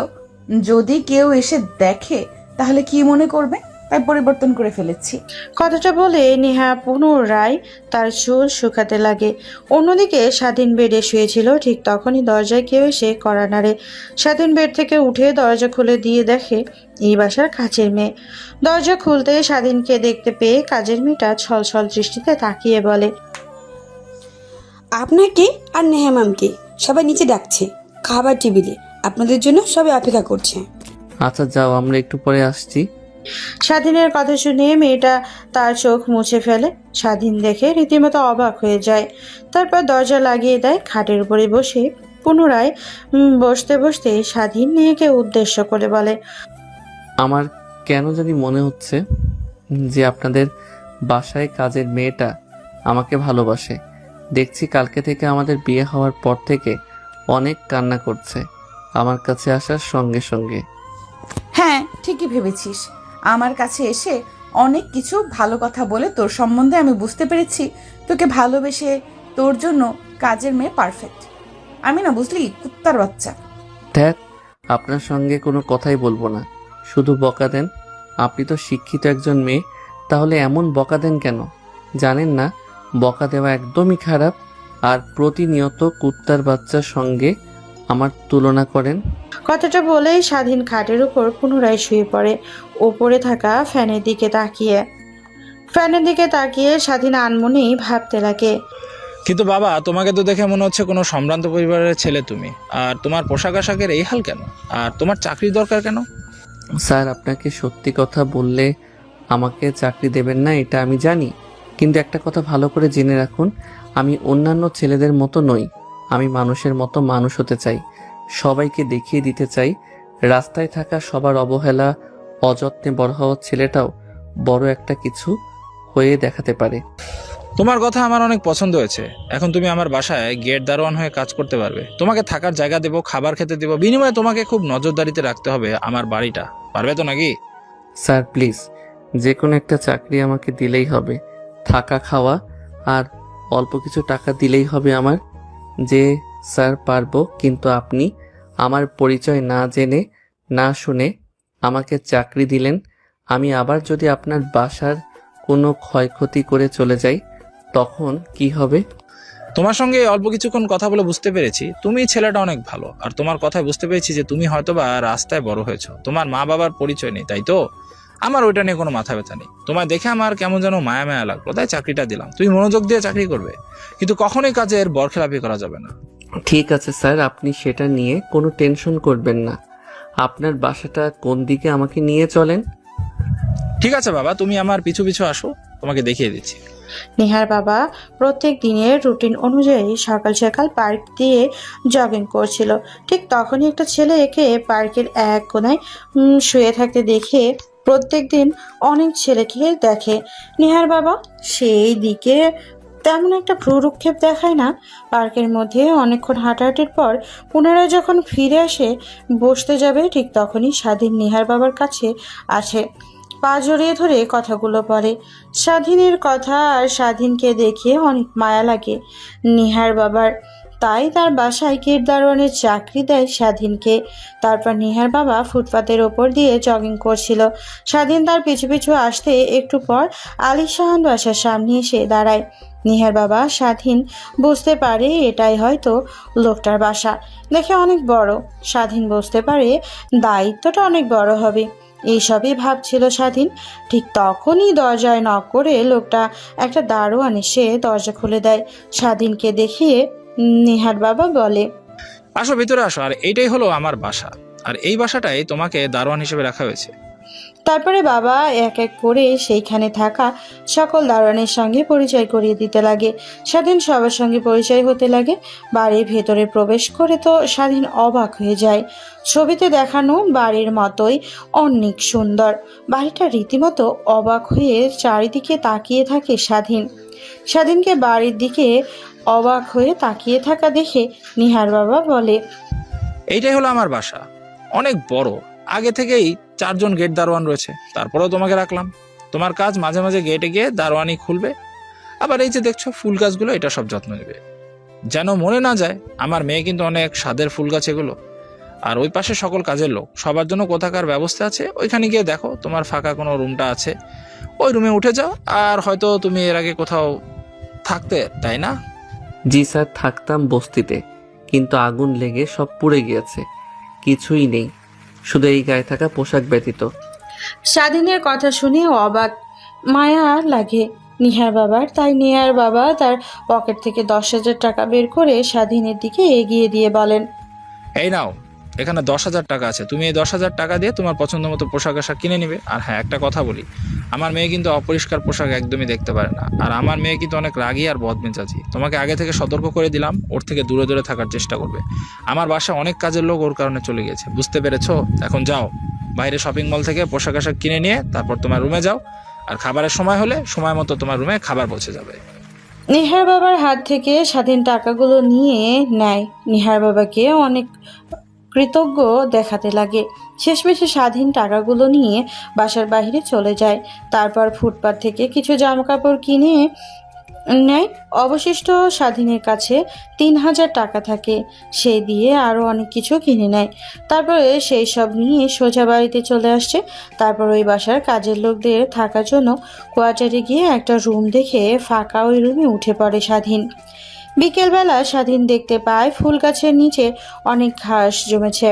যদি কেউ এসে দেখে তাহলে কি মনে করবে? তাই পরিবর্তন করে ফেলেছি। কথাটা বলে নেহা পুনরায় তার চুল শুকাতে লাগে। অন্যদিকে স্বাধীন বেডে শুয়েছিল। ঠিক তখনই দরজায় কেউ এসে কড়া নাড়ে। স্বাধীন বেড থেকে উঠে দরজা খুলে দিয়ে দেখে এই বাসার কাজের মেয়ে। দরজা খুলতে স্বাধীনকে দেখতে পেয়ে কাজের মেয়েটা ছলছল দৃষ্টিতে তাকিয়ে বলে, আপনাকে আর নেহা ম্যামকে সবাই নিচে ডাকছে, খাবার টেবিলে আপনাদের জন্য সবাই অপেক্ষা করছে। আচ্ছা যাও, আমরা একটু পরে আসছি। স্বাধীনের কথা শুনে মেয়েটা তার চোখ মুছে ফেলে। স্বাধীন দেখে রীতিমতো অবাক হয়ে যায়। তারপর দরজা লাগিয়ে দেয়। খাটের উপরে বসে পুনরায় বসতে বসতে স্বাধীন মেয়েকে উদ্দেশ্য করে বলে, আমার কেন জানি মনে হচ্ছে যে আপনাদের বাসায় কাজের মেয়েটা আমাকে ভালোবাসে। দেখছি কালকে থেকে আমাদের বিয়ে হওয়ার পর থেকে অনেক কান্না করছে আমার কাছে আসার সঙ্গে সঙ্গে। হ্যাঁ, ঠিকই ভেবেছিস। আমার কাছে এসে অনেক কিছু ভালো কথা বলে তোর সম্বন্ধে আমি বুঝতে পেরেছি তোকে ভালোবেসে তোর জন্য কাজের মেয়ে পারফেক্ট। আমি না, বুঝলি, কুত্তার বাচ্চা। ধ্যাত, আপনার সঙ্গে কোনো কথাই বলবো না, শুধু বকা দেন। আপনি তো শিক্ষিত একজন মেয়ে, তাহলে এমন বকা দেন কেন? জানেন না বকা দেওয়া একদমই খারাপ? আর প্রতিনিয়ত কুত্তার বাচ্চার সঙ্গে আমার তুলনা করেন। কথাটা বলেই স্বাধীন খাটের উপর পুনরায় শুয়ে পড়ে, ওপরে থাকা ফ্যানের দিকে তাকিয়ে স্বাধীন আনমনেই ভাবতে লাগে। কিন্তু বাবা, তোমাকে তো দেখে মনে হচ্ছে কোনো সম্ভ্রান্ত পরিবারের ছেলে তুমি, আর তোমার পোশাক আশাকের এই হাল কেন? আর তোমার চাকরির দরকার কেন? স্যার, আপনাকে সত্যি কথা বললে আমাকে চাকরি দেবেন না এটা আমি জানি, কিন্তু একটা কথা ভালো করে জেনে রাখুন, আমি অন্যান্য ছেলেদের মতো নই। আমি মানুষের মতো মানুষ হতে চাই, সবাইকে দেখিয়ে দিতে চাই রাস্তায় থাকা সবার অবহেলা অযত্নে বড় হওয়া ছেলেটাও বড় একটা কিছু হয়ে দেখাতে পারে। তোমার কথা আমার অনেক পছন্দ হয়েছে। এখন তুমি আমার বাসায় গেট দারোয়ান হয়ে কাজ করতে পারবে। তোমাকে থাকার জায়গা দেবো, খাবার খেতে দেবো, বিনিময়ে তোমাকে খুব নজরদারিতে রাখতে হবে আমার বাড়িটা। পারবে তো নাকি? স্যার প্লিজ, যে কোনো একটা চাকরি আমাকে দিলেই হবে, থাকা খাওয়া আর অল্প কিছু টাকা দিলেই হবে আমার। যে স্যার পারবো, কিন্তু আপনি আমার পরিচয় না জেনে না শুনে আমাকে চাকরি দিলেন। আমি আবার যদি আপনার বাসার কোনো ক্ষয়ক্ষতি করে চলে যাই তখন কি হবে? তোমার সঙ্গে অল্প কিছুক্ষণ কথা বলে বুঝতে পেরেছি তুমি ছেলেটা অনেক ভালো, আর তোমার কথায় বুঝতে পেরেছি যে তুমি হয়তোবা রাস্তায় বড় হয়েছো, তোমার মা বাবার পরিচয় নেই, তাই তো? আমার ওইটা নিয়ে কোনো মাথা ব্যথা নেই। তোমায় দেখে আমার কেমন যেন মায়া মায়া লাগলো, তাই চাকরিটা দিলাম। তুমি মনোযোগ দিয়ে চাকরি করবে, কিন্তু কখনোই কাজের বরখেলাপি করা যাবে না। ঠিক আছে স্যার, আপনি সেটা নিয়ে কোনো টেনশন করবেন না। আপনার বাসাটা কোন দিকে আমাকে নিয়ে চলেন। ঠিক আছে বাবা, তুমি আমার পিছু পিছু আসো, তোমাকে দেখিয়ে দিচ্ছি। নেহার বাবা প্রত্যেক দিনের রুটিন অনুযায়ী সকাল সকাল পার্ক দিয়ে জগিং করছিল। ঠিক তখনই একটা ছেলে একে পার্কের এক কোনায় শুয়ে থাকতে দেখে প্রত্যেক দিন অনেক ছেলেকে দেখে। নেহার বাবা সেই দিকে তেমন একটা ভ্রুক্ষেপ দেখায় না। পার্কের মধ্যে অনেকক্ষণ হাঁটাহাঁটির পর পুনরায় যখন ফিরে আসে বসতে যাবে, ঠিক তখনই স্বাধীন নেহার বাবার কাছে আসে, পা জড়িয়ে ধরে কথাগুলো বলে। স্বাধীনের কথা আর স্বাধীনকে দেখে অনেক মায়া লাগে নিহার বাবার, তাই তার বাসায় গেট দারোয়ানের চাকরি দেয় স্বাধীনকে। তারপর নিহার বাবা ফুটপাতের ওপর দিয়ে জগিং করছিল। স্বাধীন তার পিছু পিছু আসতে একটু পর আলিশান বাসার সামনে এসে দাঁড়ায়। নিহার বাবা স্বাধীন বুঝতে পারে এটাই হয়তো লোকটার বাসা। দেখে অনেক বড়। স্বাধীন বুঝতে পারে দায়িত্বটা অনেক বড় হবে। এইসবই ভাবছিল স্বাধীন। ঠিক তখনই দরজায় নক করে লোকটা একটা দারোয়ান এসে দরজা খুলে দেয়। স্বাধীনকে দেখিয়ে নিহার বাবা বলে, আসো, ভিতরে আসো। আর এইটাই হলো আমার বাসা, আর এই বাসাটাই তোমাকে দারোয়ান হিসেবে রাখা হয়েছে। তারপরে বাবা এক এক করে সেইখানে থাকা সকল দারোয়ানের সঙ্গে পরিচয় করিয়ে দিতে লাগে। স্বাধীন সবার সঙ্গে পরিচয় হতে লাগে। বাড়ির ভেতরে প্রবেশ করে তো স্বাধীন অবাক হয়ে যায়। ছবিতে দেখানো বাড়ির মতোই অনেক সুন্দর। বাড়িটা রীতিমতো অবাক হয়ে চারিদিকে তাকিয়ে থাকে স্বাধীনকে বাড়ির দিকে অবাক হয়ে তাকিয়ে থাকা দেখে নিহার বাবা বলে, এইটাই হলো আমার বাসা, অনেক বড়। আগে থেকেই 4 জন গেট দারোয়ান রয়েছে, তারপরেও তোমাকে রাখলাম। তোমার কাজ মাঝে মাঝে গেটে গিয়ে দারোয়ানি খুলবে, আবার এই যে দেখছো ফুল গাছগুলো, এটা সব যত্ন নেবে, যেন মনে না যায় আমার মেয়ে কিন্তু অনেক স্বাদের ফুল গাছ এগুলো। আর ওই পাশে সকল কাজের লোক, সবার জন্য কোথাকার ব্যবস্থা আছে। ওইখানে গিয়ে দেখো তোমার ফাঁকা কোনো রুমটা আছে, ওই রুমে উঠে যাও। আর হয়তো তুমি এর আগে কোথাও থাকতে, তাই না? জি স্যার, থাকতাম বস্তিতে, কিন্তু আগুন লেগে সব পুড়ে গিয়েছে, কিছুই নেই, শুধু এই গায়ে থাকা পোশাক ব্যতীত। স্বাধীনের কথা শুনে অবাক মায়া লাগে নিহার বাবার। তাই নিহার বাবা তার পকেট থেকে 10,000 টাকা বের করে স্বাধীনের দিকে এগিয়ে দিয়ে বলেন, এই নাও, এখানে 10,000 টাকা আছে, তুমি এই 10,000 টাকা দিয়ে তোমার পছন্দ মতো পোশাক আশাক কিনে নিবে। আর হ্যাঁ, একটা কথা বলি, আমার মেয়ে কিন্তু অপরিষ্কার পোশাক একদমই দেখতে পারে না, আর আমার মেয়ে কিন্তু অনেক রাগী আর বদমেজাজি। তোমাকে আগে থেকে সতর্ক করে দিলাম, ওর থেকে দূরে দূরে থাকার চেষ্টা করবে। আমার বাসায় অনেক কাজের লোক ওর কারণে চলে গেছে, বুঝতে পেরেছো? এখন যাও, বাইরে শপিং মল থেকে পোশাক আশাক কিনে নিয়ে তারপর তোমার রুমে যাও, আর খাবারের সময় হলে সময় মতো তোমার রুমে খাবার পৌঁছে যাবে। নিহার বাবার হাত থেকে স্বাধীন টাকাগুলো নিয়ে নেয়। নিহার বাবাকে অনেক কৃতজ্ঞ দেখাতে লাগে। শেষমেশে স্বাধীন টাকাগুলো নিয়ে বাসার বাইরে চলে যায়। তারপর ফুটপাত থেকে কিছু জামাকাপড় কিনে নেয়। অবশিষ্ট স্বাধীনের কাছে 3,000 টাকা থাকে, সে দিয়ে আরও অনেক কিছু কিনে নেয়। তারপরে সেই সব নিয়ে সোজা বাড়িতে চলে আসছে। তারপর ওই বাসার কাজের লোকদের থাকার জন্য কোয়ার্টারে গিয়ে একটা রুম দেখে ফাঁকা ওই রুমে উঠে পড়ে স্বাধীন। বিকেলবেলা স্বাধীন দেখতে পায় ফুল গাছের নিচে অনেক ঘাস জমেছে।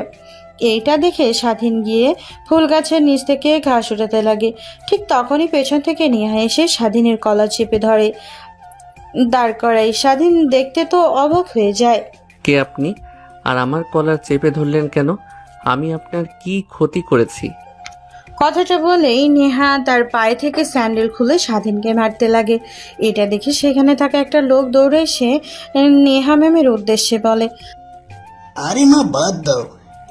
এইটা দেখে স্বাধীন গিয়ে ফুল গাছের নিচ থেকে ঘাস উঠাতে লাগে। ঠিক তখনই পেছন থেকে নেহা এসে স্বাধীনের কলার চেপে ধরে, দাঁড় করাই। স্বাধীন দেখতে তো অবাক হয়ে যায়। কে আপনি, আর আমার কলার চেপে ধরলেন কেন? আমি আপনার কি ক্ষতি করেছি? কথাটা বলেই নেহা তার পায়ে থেকে স্যান্ডেল খুলে স্বাধীনকে মারতে লাগে। এটা দেখে সেখানে থাকা একটা লোক দৌড়ে এসে নেহা ম্যামের উদ্দেশ্যে বলে, আরে মা, বাদ দাও,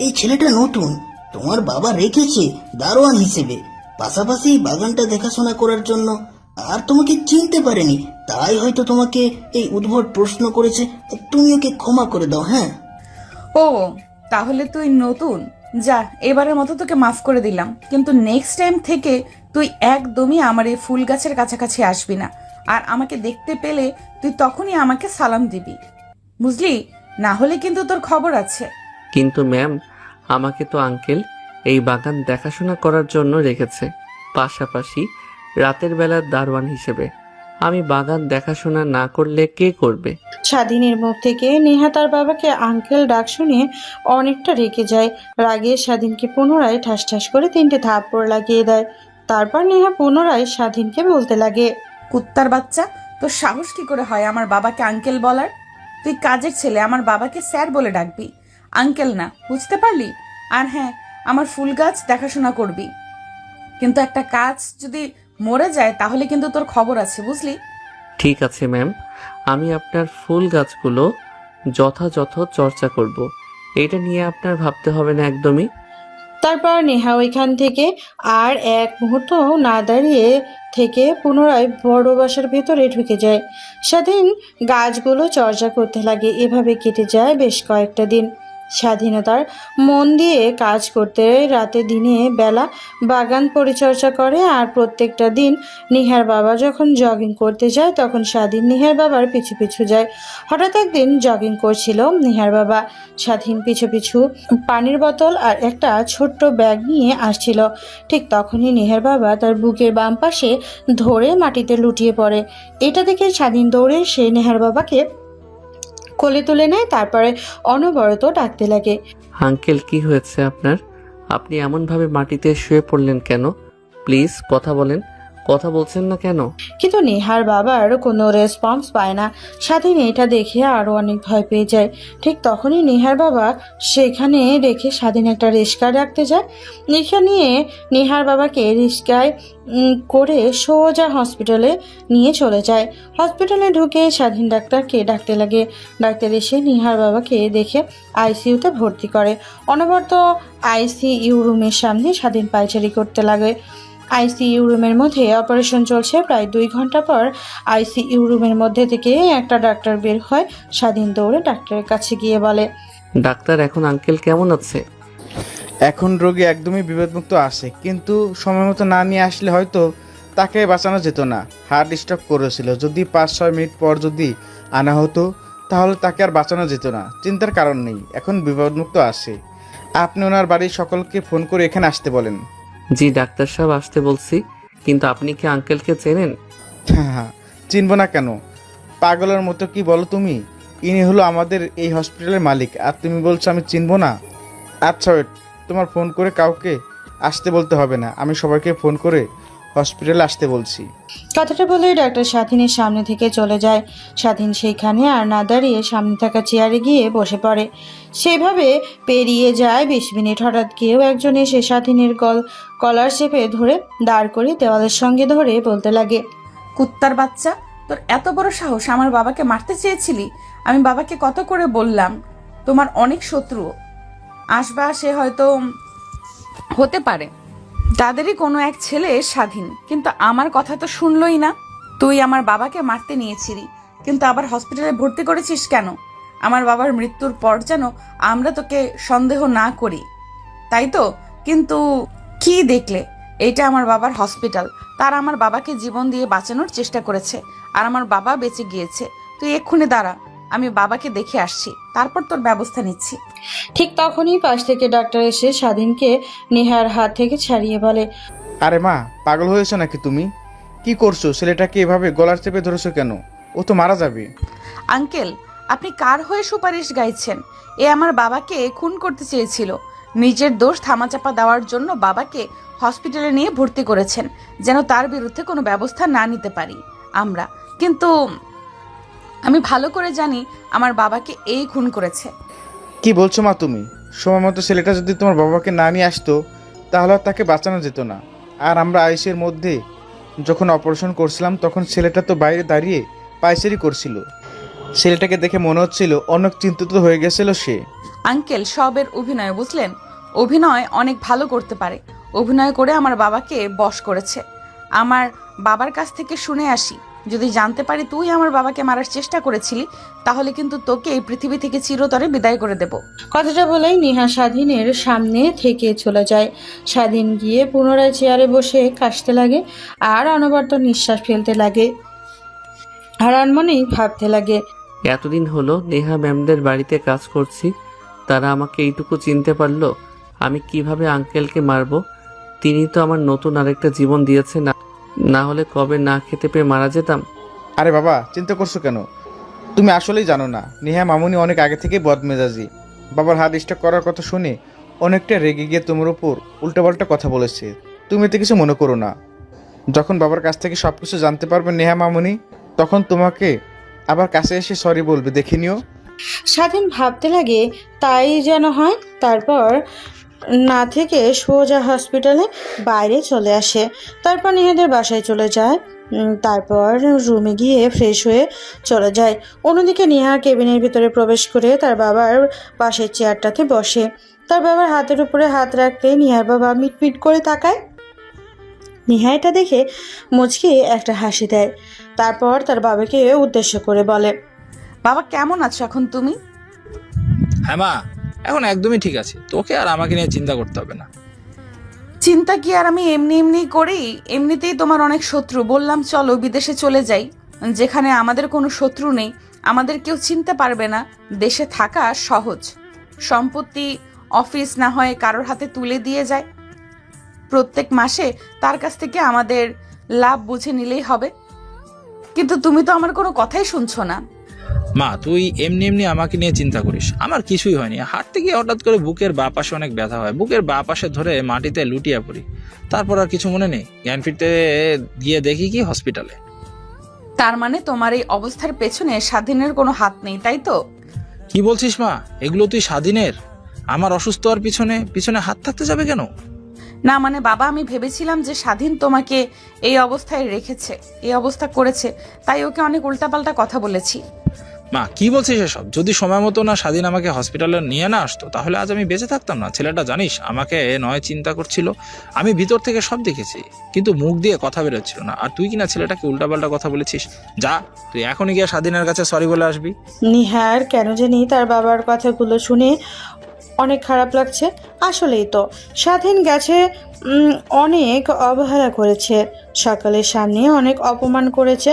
এই ছেলেটা নতুন, তোমার বাবা রেখেছে দারোয়ান হিসেবে, পাশাপাশি বাগানটা দেখাশোনা করার জন্য। আর তোমাকে চিনতে পারেনি, তাই হয়তো তোমাকে এই উদ্ভট প্রশ্ন করেছে। তুমি ওকে ক্ষমা করে দাও। হ্যাঁ, ও তাহলে তুই নতুন, যা, এবারের মতো তোকে মাফ করে দিলাম, কিন্তু নেক্সট টাইম থেকে তুই একদমই আমার এই ফুল গাছের কাছাকাছি আসবি না। আর আমাকে দেখতে পেলে তুই তখনই আমাকে সালাম দিবি, বুঝলি? না হলে কিন্তু তোর খবর আছে। কিন্তু ম্যাম, আমাকে তো আঙ্কেল এই বাগান দেখাশোনা করার জন্য রেখেছে, পাশাপাশি রাতের বেলা দারোয়ান হিসেবে। আমি বাগান দেখাশোনা না করলে কে করবে? স্বাধীনের মুখ থেকে নেহা তার বাবাকে আঙ্কেল ডাক শুনে অনেকটা রেগে যায়। রাগে স্বাধীনকে পুনরায় ঠাস ঠাস করে 3টে থাপ্পড় লাগিয়ে দেয়। তারপর নেহা পুনরায় স্বাধীনকে বলতে লাগে, কুত্তার বাচ্চা, তোর সাহস কি করে হয় আমার বাবাকে আঙ্কেল বলার? তুই কাজের ছেলে, আমার বাবাকে স্যার বলে ডাকবি, আঙ্কেল না, বুঝতে পারলি? আর হ্যাঁ, আমার ফুল গাছ দেখাশোনা করবি, কিন্তু একটা কাজ যদি মরে যায় তাহলে কিন্তু তোর খবর আছে, বুঝলি? ঠিক আছে ম্যাম, আমি আপনার ফুল গাছগুলো যথাযথ চর্চা করব, এটা নিয়ে আপনার ভাবতে হবে না একদমই। তারপর নেহা ওইখান থেকে আর এক মুহূর্ত না দাঁড়িয়ে থেকে পুনরায় বড় বাসার ভেতরে ঢুকে যায়। স্বাধীন গাছগুলো চর্চা করতে লাগে। এভাবে কেটে যায় বেশ কয়েকটা দিন। স্বাধীনতার মন দিয়ে কাজ করতে রাতে দিনে বেলা বাগান পরিচর্যা করে। আর প্রত্যেকটা দিন নিহার বাবা যখন জগিং করতে যায় তখন স্বাধীন নিহার বাবার পিছু পিছু যায়। হঠাৎ একদিন জগিং করছিল নিহার বাবা। স্বাধীন পিছু পিছু পানির বোতল আর একটা ছোট্ট ব্যাগ নিয়ে আসছিল। ঠিক তখনই নিহার বাবা তার বুকের বাম পাশে ধরে মাটিতে লুটিয়ে পড়ে। এটা দেখে স্বাধীন দৌড়ে সে নেহার বাবাকে কোলে তুলে নেয়। তারপরে অনবরত ডাকতে লাগে, আঙ্কেল, কি হয়েছে আপনার? আপনি এমনভাবে মাটিতে শুয়ে পড়লেন কেন? প্লিজ কথা বলেন, কথা বলছেন না কেন? কিন্তু নেহার বাবার কোনো রেসপন্স পায় না। স্বাধীন এটা দেখে আরও অনেক ভয় পেয়ে যায়। ঠিক তখনই নেহার বাবা সেখানে রেখে স্বাধীন একটা রিক্সা ডাকতে যায়। রিক্সা নিয়ে নেহার বাবাকে রিক্সায় করে সোজা হসপিটালে নিয়ে চলে যায়। হসপিটালে ঢুকে স্বাধীন ডাক্তারকে ডাকতে লাগে। ডাক্তার এসে নেহার বাবাকে দেখে আইসিইউতে ভর্তি করে। অনবরত আইসিইউ রুমের সামনে স্বাধীন পায়চারি করতে লাগে। আইসিইউ রুমের মধ্যে অপারেশন চলছে। প্রায় 2 ঘন্টা পর আইসিইউ রুমের মধ্যে থেকে একটা ডাক্তার বের হয়। স্বাধীন দৌড়ে ডাক্তারের কাছে গিয়ে বলে, ডাক্তার, এখন আঙ্কেল কেমন আছে? এখন রোগী একদমই বিপদমুক্ত আছে, কিন্তু সময় মতো না নিয়ে আসলে হয়তো তাকে বাঁচানো যেত না। হার্ট স্ট্রোক করেছিল, যদি 5-6 মিনিট পর যদি আনা হতো তাহলে তাকে আর বাঁচানো যেত না। চিন্তার কারণ নেই, এখন বিপদমুক্ত আছে। আপনি ওনার বাড়ির সকলকে ফোন করে এখানে আসতে বলেন। জি ডাক্তার সাহেব, আসতে বলছি, কিন্তু আপনি কি আঙ্কেলকে চেনেন? হ্যাঁ, চিনব না কেন? পাগলের মতো কি বলো তুমি? ইনি হলো আমাদের এই হসপিটালের মালিক, আর তুমি বলছো আমি চিনব না? আচ্ছা ওয়েট, তোমার ফোন করে কাউকে আসতে বলতে হবে না, আমি সবাইকে ফোন করে হসপিটালে আসতে বলছি। কথাটা বলে ডাক্তার স্বাধীনের সামনে থেকে চলে যায়। স্বাধীন সেইখানে আর না দাঁড়িয়ে সামনে থাকা চেয়ারে গিয়ে বসে পড়ে। সেভাবে পেরিয়ে যায় 20 মিনিট। হঠাৎ কেউ একজন এসে স্বাধীনের কলার চেপে ধরে দাঁড় করে দেওয়ালের সঙ্গে ধরে বলতে লাগে, কুত্তার বাচ্চা, তোর এত বড় সাহস, আমার বাবাকে মারতে চেয়েছিলি? আমি বাবাকে কত করে বললাম তোমার অনেক শত্রু আসবা, সে হয়তো হতে পারে তাদেরই কোনো এক ছেলে স্বাধীন, কিন্তু আমার কথা তো শুনলই না। তুই আমার বাবাকে মারতে নিয়েছিলি, কিন্তু আবার হসপিটালে ভর্তি করেছিস কেন? আমার বাবার মৃত্যুর পর যেন আমরা তোকে সন্দেহ না করি, তাই তো? কিন্তু কি দেখলে? এটা আমার বাবার হসপিটাল, তারা আমার বাবাকে জীবন দিয়ে বাঁচানোর চেষ্টা করেছে, আর আমার বাবা বেঁচে গিয়েছে। তুই এক্ষুনি দাঁড়া, আমি বাবাকে দেখে আসছি, তারপর তোর ব্যবস্থা নিচ্ছি। ঠিক তখনই পাশ থেকে ডাক্তার এসে স্বাধীনকে নেহার হাত থেকে ছাড়িয়ে বলে, আরে মা, পাগল হয়েছো নাকি তুমি? কি করছো? ছেলেটাকে এভাবে গলার চেপে ধরেছো কেন? ও তো মারা যাবে। আঙ্কেল, আপনি কার হয়ে সুপারিশ গাইছেন? এ আমার বাবাকে খুন করতে চেয়েছিল, নিজের দোষ থামাচাপা দেওয়ার জন্য বাবাকে হসপিটালে নিয়ে ভর্তি করেছেন, যেন তার বিরুদ্ধে কোনো ব্যবস্থা না নিতে পারি আমরা। কিন্তু আমি ভালো করে জানি আমার বাবাকে এই খুন করেছে। কি বলছো মা তুমি? সময় মতো ছেলেটা যদি তোমার বাবাকে না নিয়ে আসতো তাহলে আর তাকে বাঁচানো যেত না। আর আমরা আইসির মধ্যে যখন অপারেশন করছিলাম তখন ছেলেটা তো বাইরে দাঁড়িয়ে পায়চারি করছিল। ছেলেটাকে দেখে মনে হচ্ছিল অনেক চিন্তিত হয়ে গেছিল সে। আঙ্কেল সবের অভিনয়, বুঝলেন? অভিনয় অনেক ভালো করতে পারে। অভিনয় করে আমার বাবাকে বশ করেছে। আমার বাবার কাছ থেকে শুনে আসি, যদি জানতে পারি তুই আমার বাবাকে মারার চেষ্টা করেছিলি, তাহলে কিন্তু তোকে এই পৃথিবী থেকে চিরতরে বিদায় করে দেব। কথাটা বলেই নেহা স্বাধীনের সামনে থেকে চলে যায়। স্বাধীন গিয়ে পুনরায় চেয়ারে বসে কাশতে লাগে আর অনবরত নিঃশ্বাস ফেলতে লাগে, হারান মনেই ভাবতে লাগে, এতদিন হলো নেহা ম্যামদের বাড়িতে কাজ করছি, তারা আমাকে এইটুকু চিনতে পারলো। আমি কিভাবে আঙ্কেলকে মারবো? তিনি তো আমার নতুন আরেকটা জীবন দিয়েছে, না হলে কবে না খেতে পেয়ে মারা যেতাম। আরে বাবা, চিন্তা করছো কেন? তুমি আসলেই জানো না, নেহা মামুনি অনেক আগে থেকে বদমেজাজি। বাবার হাত ডিস্টার্ব করার কথা শুনে অনেকটা রেগে গিয়ে তোমার উপর উল্টাপাল্টা কথা বলেছে। তুমি এতে কিছু মনে করো না। যখন বাবার কাছ থেকে সব কিছু জানতে পারবে নেহা মামুনি, তখন তোমাকে আবার কাছে এসে সরি বলবে, দেখে নিও। স্বাধীন ভাবতে লাগে তাই যেন হয়। তারপর না থেকে সোজা হসপিটালে বাইরে চলে আসে। তারপর নেহাদের বাসায় চলে যায়। তারপর রুমে গিয়ে ফ্রেশ হয়ে চলে যায়। অন্যদিকে নেহা কেবিনের ভিতরে প্রবেশ করে তার বাবার পাশের চেয়ারটাতে বসে। তার বাবার হাতের উপরে হাত রাখতে নেহার বাবা মিটমিট করে তাকায়। নেহা এটা দেখে মুচকি একটা হাসি দেয়। তারপর তার বাবাকে উদ্দেশ্য করে বলে, বাবা কেমন আছো এখন তুমি? হ্যাঁ মা, এখন একদমই ঠিক আছে, তোকে আর আমাকে নিয়ে চিন্তা করতে হবে না। চিন্তা কি আর আমি এমনি এমনি করি? এমনিতেই তোমার অনেক শত্রু। বললাম চলো বিদেশে চলে যাই, যেখানে আমাদের কোনো শত্রু নেই, আমাদের কেউ চিনতে পারবে না। দেশে থাকা সহজ, সম্পত্তি অফিস না হয় কারোর হাতে তুলে দিয়ে যায়, প্রত্যেক মাসে তার কাছ থেকে আমাদের লাভ বুঝে নিলেই হবে। কিন্তু তুমি তো আমার কোনো কথাই শুনছো না। মা, তুই এমনি এমনি আমাকে নিয়ে চিন্তা করিস, আমার কিছুই হয়নি। হাঁটতে গিয়ে হঠাৎ করে বুকের বাঁ পাশে অনেক ব্যথা হয়, বুকের বাঁ পাশে ধরে মাটিতে লুটিয়ে পড়ি। তারপর আর কিছু মনে নেই, জ্ঞান ফিরতে গিয়ে দেখি কি হসপিটালে। তার মানে তোমার এই অবস্থার পেছনে স্বাধীনের কোনো হাত নেই, তাই তো? কি বলছিস মা? এগুলো তুই স্বাধীনের? আমার অসুস্থ হওয়ার পিছনে পিছনে হাত থাকতে যাবে কেন? না মানে বাবা, আমি ভেবেছিলাম যে স্বাধীন তোমাকে এই অবস্থায় রেখেছে, এই অবস্থা করেছে, তাই ওকে অনেক উল্টাপাল্টা কথা বলেছি। মা, কি বলছিস এসব? যদি সময় মতো না স্বাধীন আমাকে হসপিটালে নিয়ে না আসতো, তাহলে আজ আমি বেঁচে থাকতাম না। ছেলেটা জানিস আমাকে নয় চিন্তা করছিল, আমি ভিতর থেকে সব দেখেছি, কিন্তু মুখ দিয়ে কথা বেরোচ্ছিল না। আর তুই কিনা ছেলেটাকে উল্টাপাল্টা কথা বলেছিস। যা, তুই এখনই গিয়ে স্বাধীনের কাছে সরি বলে আসবি। নিহার কেন জানি তার বাবার কথাগুলো শুনে অনেক খারাপ লাগছে। আসলেই তো স্বাধীন গেছে, অনেক অবহেলা করেছে, সকালের সামনে অনেক অপমান করেছে।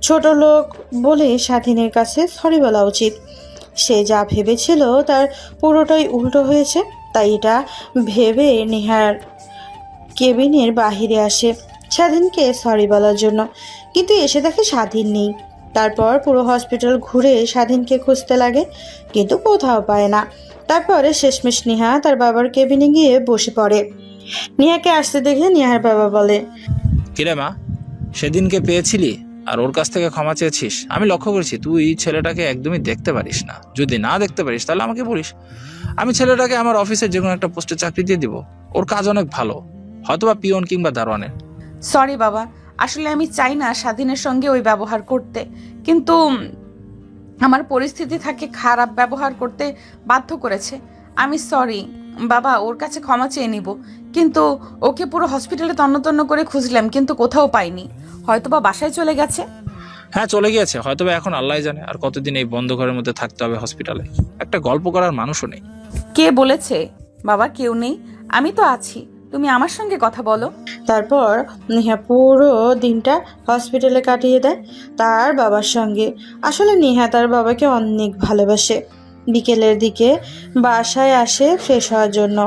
ছোট লোক বলে স্বাধীনের কাছে সরি বলা উচিত। সে যা ভেবেছিল তার পুরোটাই উল্টো হয়েছে। তাই এটা ভেবে নেহার কেবিনের বাহিরে আসে স্বাধীনকে সরি বলার জন্য, কিন্তু এসে দেখে স্বাধীন নেই। তারপর পুরো হসপিটাল ঘুরে স্বাধীনকে খুঁজতে লাগে, কিন্তু কোথাও পায় না। তারপরে শেষমেশ নেহা তার বাবার কেবিনে গিয়ে বসে পড়ে। নেহাকে আসতে দেখে নেহার বাবা বলে, কিরে মা, সেদিনকে পেয়েছিলি আর ওর কাছ থেকে ক্ষমা চেয়েছিস? আমি লক্ষ্য করেছি তুই ছেলেটাকে একদমই দেখতে পারিস না। যদি না দেখতে পারিস তাহলে আমাকে বলিস, আমি ছেলেটাকে আমার অফিসের যে কোনো একটা পোস্টে চাকরি দিয়ে দিব। ওর কাজ অনেক ভালো, হয়তোবা পিয়ন কিংবা দারোয়ানের। সরি বাবা, আসলে আমি চাই না স্বাধীনের সঙ্গে ওই ব্যবহার করতে, কিন্তু আমার পরিস্থিতি থাকে খারাপ ব্যবহার করতে বাধ্য করেছে। আমি সরি বাবা, ওর কাছে ক্ষমা চেয়ে নিব। কিন্তু ওকে পুরো হসপিটালে তন্ন করে খুঁজলাম, কিন্তু কোথাও পাইনি। হয়তোবা বাসায় চলে গেছে। হ্যাঁ, চলে গিয়েছে হয়তোবা, এখন আল্লাহ জানে আর কতদিন এই বন্ধ ঘরের মধ্যে থাকতে হবে হসপিটালে। একটা গল্প করার মানুষও নেই। কে বলেছে বাবা কেউ নেই? আমি তো আছি, তুমি আমার সঙ্গে কথা বলো। তারপর নেহা পুরো দিনটা হসপিটালে কাটিয়ে দেয় তার বাবার সঙ্গে। আসলে নেহা তার বাবাকে অনেক ভালোবাসে। বিকেলের দিকে বাসায় আসে ফ্রেশ হওয়ার জন্য।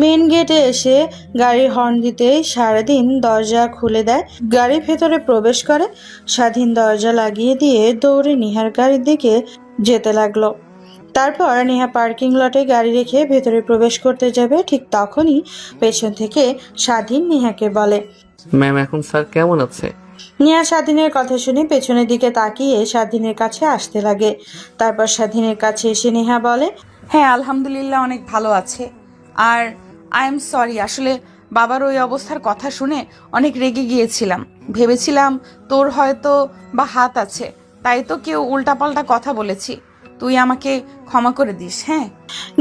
মেন গেটে এসে গাড়ির হর্ন দিতেই সারাদিন দরজা খুলে দেয়। গাড়ির ভেতরে প্রবেশ করে। স্বাধীন দরজা লাগিয়ে দিয়ে দৌড়ে নেহার গাড়ির দিকে যেতে লাগলো। তারপর নেহা পার্কিং লটে গাড়ি রেখে ভেতরে প্রবেশ করতে যাবে, ঠিক তখনই পেছন থেকে স্বাধীন নেহাকে বলে, ম্যাম এখন স্যার কেমন আছে? নেহা স্বাধীনের কথা শুনে পেছনের দিকে তাকিয়ে স্বাধীনের কাছে আসতে লাগে। তারপর স্বাধীনের কাছে এসে নেহা বলে, হ্যাঁ আলহামদুলিল্লাহ অনেক ভালো আছে। আর আই এম সরি, আসলে বাবার ওই অবস্থার কথা শুনে অনেক রেগে গিয়েছিলাম। ভেবেছিলাম তোর হয়তো বা হাত আছে, তাই তো কেউ উল্টাপাল্টা কথা বলেছি। তুই আমাকে ক্ষমা করে দিস। হ্যাঁ।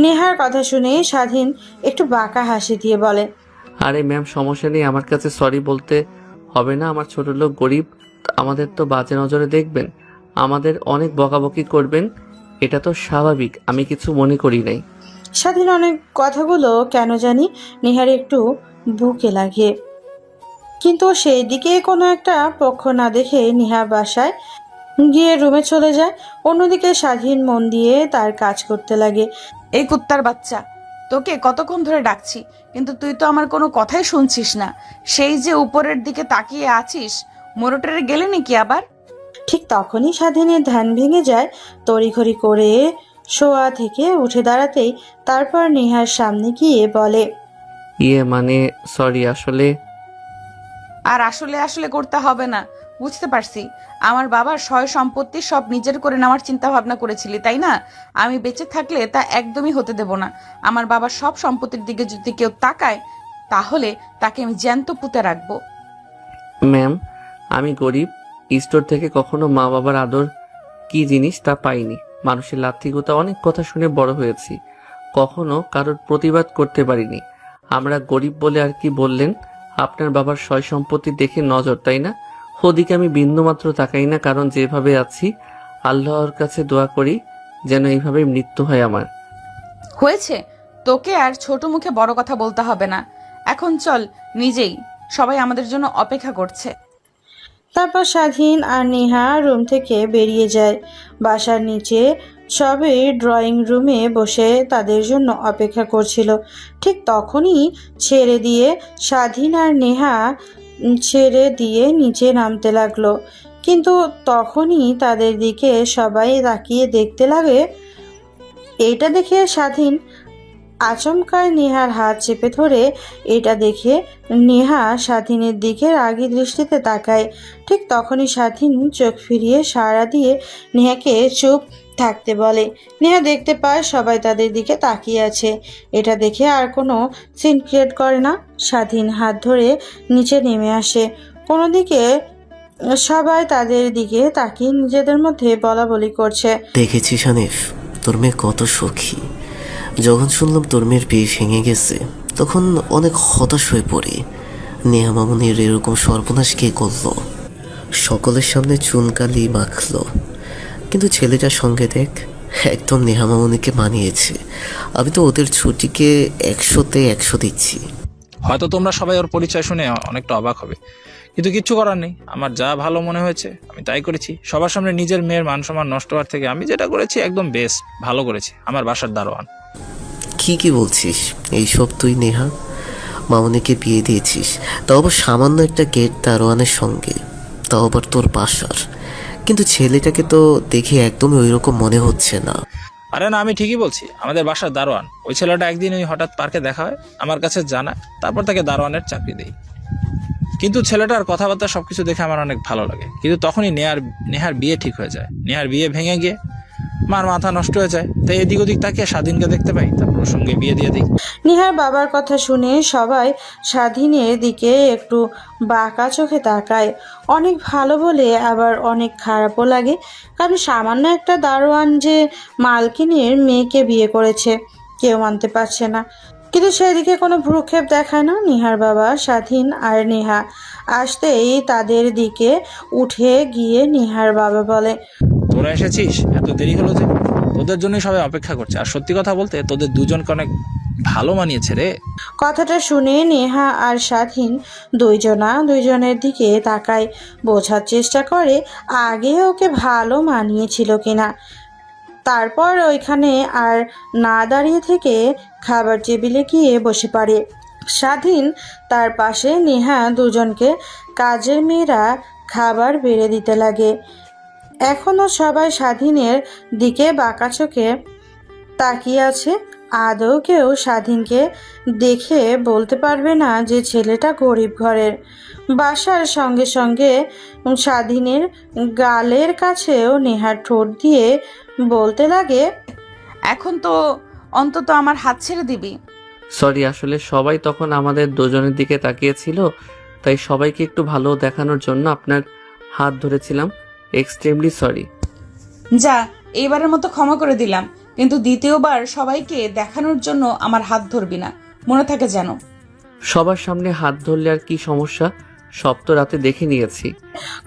নেহার কথা শুনে স্বাধীন একটু বাঁকা হাসি দিয়ে বলে, আরে ম্যাম সমস্যা নেই, আমার কাছে সরি বলতে হবে না। আমার ছোট লোক গরিব, আমাদের তো বাজে নজরে দেখবেন, আমাদের অনেক বকাবকি করবেন, এটা তো স্বাভাবিক, আমি কিছু মনে করি নাই। স্বাধীন অনেক কথাগুলো কেন জানি নেহার একটু বুকে লাগে, কিন্তু সেই দিকে কোনো একটা পক্ষ না দেখে নেহা বাসায় গিয়ে রুমে চলে যায়। অন্যদিকে স্বাধীন মন দিয়ে তার কাজ করতে লাগে। এই কুত্তার বাচ্চা, তোকে কতক্ষণ ধরে ডাকছি, কিন্তু তুই তো আমার কোনো কথাই শুনছিস না। সেই যে উপরের দিকে তাকিয়ে আছিস, মোরটেরে গেলে নাকি আবার? ঠিক তখনই স্বাধীনের ধ্যান ভেঙে যায়। তড়িঘড়ি করে শোয়া থেকে উঠে দাঁড়াতেই তারপর নেহার সামনে গিয়ে বলে, মানে সরি আসলে। আর আসলে আসলে করতে হবে না, বুঝতে পারছি। আমার বাবার সয় সম্পত্তি সব নিজের করে নেওয়ার চিন্তা ভাবনা করেছিলি, তাই না? আমি বেঁচে থাকলে তা একদমই হতে দেব না। আমার বাবার সব সম্পত্তির দিকে যদি কেউ তাকায়, তাহলে তাকে আমি জ্যান্ত পুঁতে রাখবো। ম্যাম আমি গরিব, স্টোর থেকে কখনো মা বাবার আদর কি জিনিস তা পাইনি। মানুষের লাথিগুতা অনেক কথা শুনে বড় হয়েছি, কখনো কারোর প্রতিবাদ করতে পারিনি। আমরা গরিব বলে আর কি বললেন? আপনার বাবার সয় সম্পত্তি দেখে নজর, তাই না? ওদিকে আমি বিন্দুমাত্র তাকাই না, কারণ যেভাবে আছি আল্লাহর কাছে দোয়া করি যেন এইভাবে মৃত্যু হয় আমার। হয়েছে, তোকে আর ছোট মুখে বড় কথা বলতে হবে না। এখন চল নিজেই, সবাই আমাদের জন্য অপেক্ষা করছে। তারপর স্বাধীন আর নেহা রুম থেকে বেরিয়ে যায়। বাসার নিচে সবাই ড্রয়িং রুমে বসে তাদের জন্য অপেক্ষা করছিল। ঠিক তখনই স্বাধীন আর নেহা ছেড়ে দিয়ে নিচে নামতে লাগলো, কিন্তু তখনই তাদের দিকে সবাই তাকিয়ে দেখতে লাগে। এইটা দেখে স্বাধীন আচমকায় নেহার হাত চেপে ধরে। এটা দেখে নেহা স্বাধীনের দিকে রাগী দৃষ্টিতে তাকায়। ঠিক তখনই স্বাধীন চোখ ফিরিয়ে সাড়া দিয়ে নেহাকে চুপ থাকতে বলে। নেহা দেখতে পায় সবাই তাদের দিকে তাকিয়ে আছে। এটা দেখে আর কোনো সিন ক্রিয়েট করে না। স্বাধীন হাত ধরে নিচে নেমে আসে। কোনো দিকে সবাই তাদের দিকে তাকিয়ে নিজেদের মধ্যে বলা বলি করছে, দেখেছিস হানিফ, তোর মেয়ে কত সুখী। যখন শুনলাম তোর মেয়ের বিয়ে ভেঙে গেছে তখন অনেক হতাশ হয়ে পড়ি। নেহা মামুনির এরকম সর্বনাশ কে করলো? সকলের সামনে চুনকালি মাখলো, কিন্তু ছেলেটার সঙ্গে দেখ, একদম নেহা মামুনিকে মানিয়েছে। আমি তো ওদের ছুটিকে 100-তে 100 দিচ্ছি। হয়তো তোমরা সবাই ওর পরিচয় শুনে অনেকটা অবাক হবে, কিন্তু কিচ্ছু করার নেই, আমার যা ভালো মনে হয়েছে আমি তাই করেছি। সবার সামনে নিজের মেয়ের মান সম্মান নষ্ট হওয়ার থেকে আমি যেটা করেছি একদম বেস্ট, ভালো করেছি। আমার বাসার দারোয়ান। কি বলছিস এইসব তুই নেহা? মামনিকে বিয়ে দিয়েছিস, তাও আবার সামান্য একটা গেট দারোয়ানের সঙ্গে, তাও আবার তোর বাসার। কিন্তু ছেলেটাকে তো দেখে একদমই ওইরকম মনে হচ্ছে না। আরে না, আমি ঠিকই বলছি, আমাদের বাসার দারোয়ান। ওই ছেলেটা একদিন ওই হঠাৎ পার্কে দেখা হয়, আমার কাছে জানা, তারপর তাকে দারোয়ানের চাকরি দেই। কিন্তু ছেলেটার কথাবার্তা সবকিছু দেখে আমার অনেক ভালো লাগে। কিন্তু তখনই নেহার বিয়ে ঠিক হয়ে যায়। নেহার বিয়ে ভেঙে গিয়ে মার মাথা নষ্ট হয়ে যায়, তাই এদিক ওদিক তাকিয়ে স্বাধীনকে দেখতে পাই, তারপর ওর সঙ্গে বিয়ে দিয়ে দিই। নিহার বাবার কথা শুনে সবাই স্বাধীনের দিকে একটু বাঁকা চোখে তাকায়। অনেক ভালো বলে আবার অনেক খারাপও লাগে, কারণ সামান্য একটা দারোয়ান যে মালকিনের মেয়েকে বিয়ে করেছে কেউ মানতে পারছে না। কিন্তু সেদিকে কোনো ভ্রুক্ষেপ দেখায় না নিহার বাবা। স্বাধীন আর নেহা আসতেই তাদের দিকে উঠে গিয়ে নিহার বাবা বলে, তোরা এসেছিস? এত দেরি হলো যে? তোদের জন্যই সবাই অপেক্ষা করছে। আর সত্যি কথা বলতে তোদের দুজনকে অনেক ভালো মানিয়েছে রে। কথাটা শুনে নেহা আর স্বাধীন দুইজনের দিকে তাকায়, বোঝার চেষ্টা করে আগে ওকে ভালো মানিয়েছিল কিনা। তারপর ওইখানে আর না দাঁড়িয়ে থেকে খাবার টেবিলে গিয়ে বসে পড়ে। স্বাধীন তার পাশে, নেহা দুজনকে কাজের মেয়েরা খাবার বেড়ে দিতে লাগে। এখনও সবাই স্বাধীনের দিকে বাঁকা চোখে তাকিয়ে আছে। আদৌ কেউ স্বাধীনকে দেখে বলতে পারবে না যে ছেলেটা গরিব ঘরের। বাসার সঙ্গে সঙ্গে স্বাধীনের গালের কাছেও নেহার ঠোঁট দিয়ে বলতে লাগে, এখন তো অন্তত আমার হাত ছেড়ে দিবি। সরি, আসলে সবাই তখন আমাদের দুজনের দিকে তাকিয়েছিল, তাই সবাইকে একটু ভালো দেখানোর জন্য আপনার হাত ধরেছিলাম। Extremely sorry. যা, এইবারের মতো ক্ষমা করে দিলাম, কিন্তু দ্বিতীয়বার সবাইকে দেখানোর জন্য আমার হাত ধরবি না, মনে থাকে যেন। সবার সামনে হাত ধরলে আর কি সমস্যা? সব তো রাতে দেখে নিয়েছি।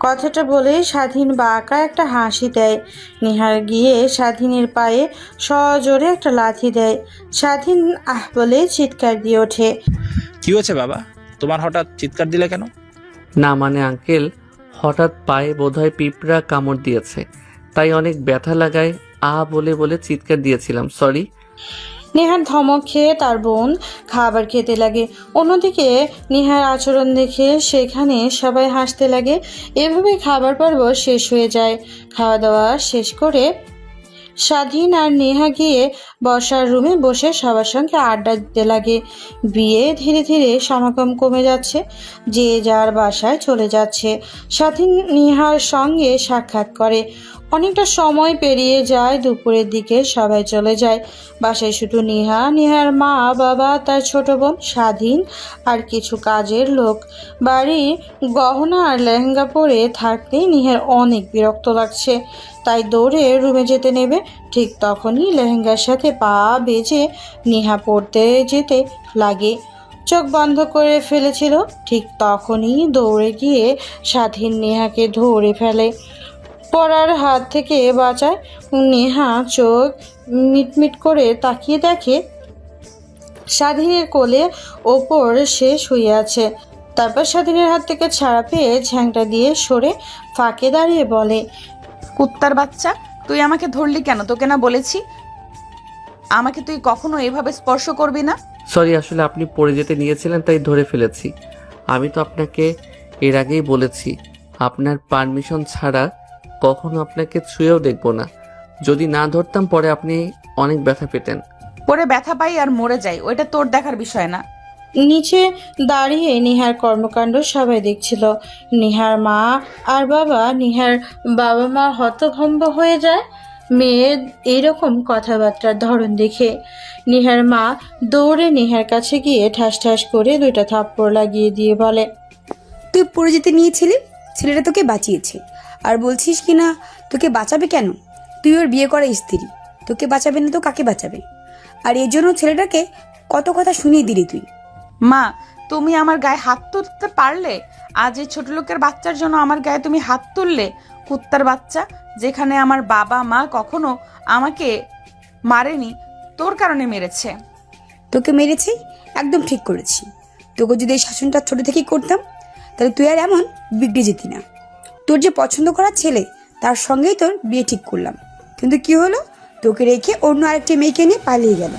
কথাটা বলে স্বাধীন বাঁকা একটা হাসি দেয়। নিহার গিয়ে স্বাধীনের পায়ে সজোরে একটা লাথি দেয়। স্বাধীন আহ বলে চিৎকার দিয়ে ওঠে। কি হয়েছে বাবা, তোমার হঠাৎ চিৎকার দিলে কেন? না মানে আঙ্কেল, হঠাৎ পায়ে বোধহয় পিঁপড়া কামড় দিয়েছে, তাই অনেক ব্যথা লাগায় বলে বলে চিৎকার দিয়েছিলাম, সরি। নেহার ধমক খেয়ে তার বোন খাবার খেতে লাগে। অন্যদিকে নেহার আচরণ দেখে সেখানে সবাই হাসতে লাগে। এভাবে খাবার পর্ব শেষ হয়ে যায়। খাওয়া দাওয়া শেষ করে স্বাধীন আর নেহা গিয়ে বসার রুমে বসে সবার সঙ্গে আড্ডা দিতে লাগে। বিয়ে ধীরে ধীরে সমাগম কমে যাচ্ছে, যে যার বাসায় চলে যাচ্ছে। স্বাধীন নেহার সঙ্গে সাক্ষাৎ করে। অনেকটা সময় পেরিয়ে যায়, দুপুরের দিকে সবাই চলে যায়। বাসায় শুধু নেহা, নেহার মা বাবা, তার ছোট বোন স্বাধীন আর কিছু কাজের লোক। বাড়ি গহনা আর লেহেঙ্গা পরে থাকতেই নেহার অনেক বিরক্ত লাগছে, তাই দৌড়ে রুমে যেতে নেবে। ঠিক তখনই লেহেঙ্গার সাথে পা বেজে নেহা পড়তে যেতে লাগে। চোখ বন্ধ করে ফেলেছিল, ঠিক তখনই দৌড়ে গিয়ে স্বাধীন নেহাকে ধরে ফেলে, পড়ার হাত থেকে বাঁচায়। নেহা চোখ মিটমিট করে তাকিয়ে দেখে স্বাধীনের কোলে ওপর সে শুয়ে আছে। তারপর স্বাধীনের হাত থেকে ছাড়া পেয়ে ঝ্যাংটা দিয়ে সরে ফাঁকে দাঁড়িয়ে বলে, কুত্তার বাচ্চা, তুই আমাকে ধরলি কেন? তোকে না বলেছি আমাকে তুই কখনো এভাবে স্পর্শ করবি না? সরি, আসলে আপনি পড়ে যেতে নিয়েছিলেন তাই ধরে ফেলেছি। আমি তো আপনাকে এর আগেই বলেছি, আপনার পারমিশন ছাড়া কখনো আপনাকে ছুঁয়েও দেখব না। যদি না ধরতাম পরে আপনি অনেক ব্যথা পেতেন। পরে ব্যথা পাই আর মরে যাই, ওইটা তোর দেখার বিষয় না। নিচে দাঁড়িয়ে নেহার কর্মকাণ্ড সবাই দেখছিল। নেহার মা আর বাবা, নেহার বাবা মা হতভম্ব হয়ে যায় মেয়ের এইরকম কথাবার্তার ধরন দেখে। নেহার মা দৌড়ে নেহার কাছে গিয়ে ঠাস ঠাস করে 2টা থাপ্পড় লাগিয়ে দিয়ে বলে, তুই পড়ে যেতে নিয়েছিলি, ছেলেটা তোকে বাঁচিয়েছে, আর বলছিস কি না তোকে বাঁচাবে কেন? তুই ওর বিয়ে করা স্ত্রী, তোকে বাঁচাবে না তো কাকে বাঁচাবে? আর এর জন্য ছেলেটাকে কত কথা শুনিয়ে দিলি তুই। মা, তুমি আমার গায়ে হাত তুলতে পারলে? আজ এই ছোট লোকের বাচ্চার জন্য আমার গায়ে তুমি হাত তুললে? কুত্তার বাচ্চা, যেখানে আমার বাবা মা কখনো আমাকে মারেনি, তোর কারণে মেরেছে। তোকে মেরেছি, একদম ঠিক করেছি। তোকে যদি এই শাসনটা ছোট থেকেই করতাম তাহলে তুই আর এমন বিগড়ে যেতি না। তোর যে পছন্দ করা ছেলে তার সঙ্গেই তোর বিয়ে ঠিক করলাম, কিন্তু কি হলো, তোকে রেখে অন্য আরেকটি মেয়েকে নিয়ে পালিয়ে গেল।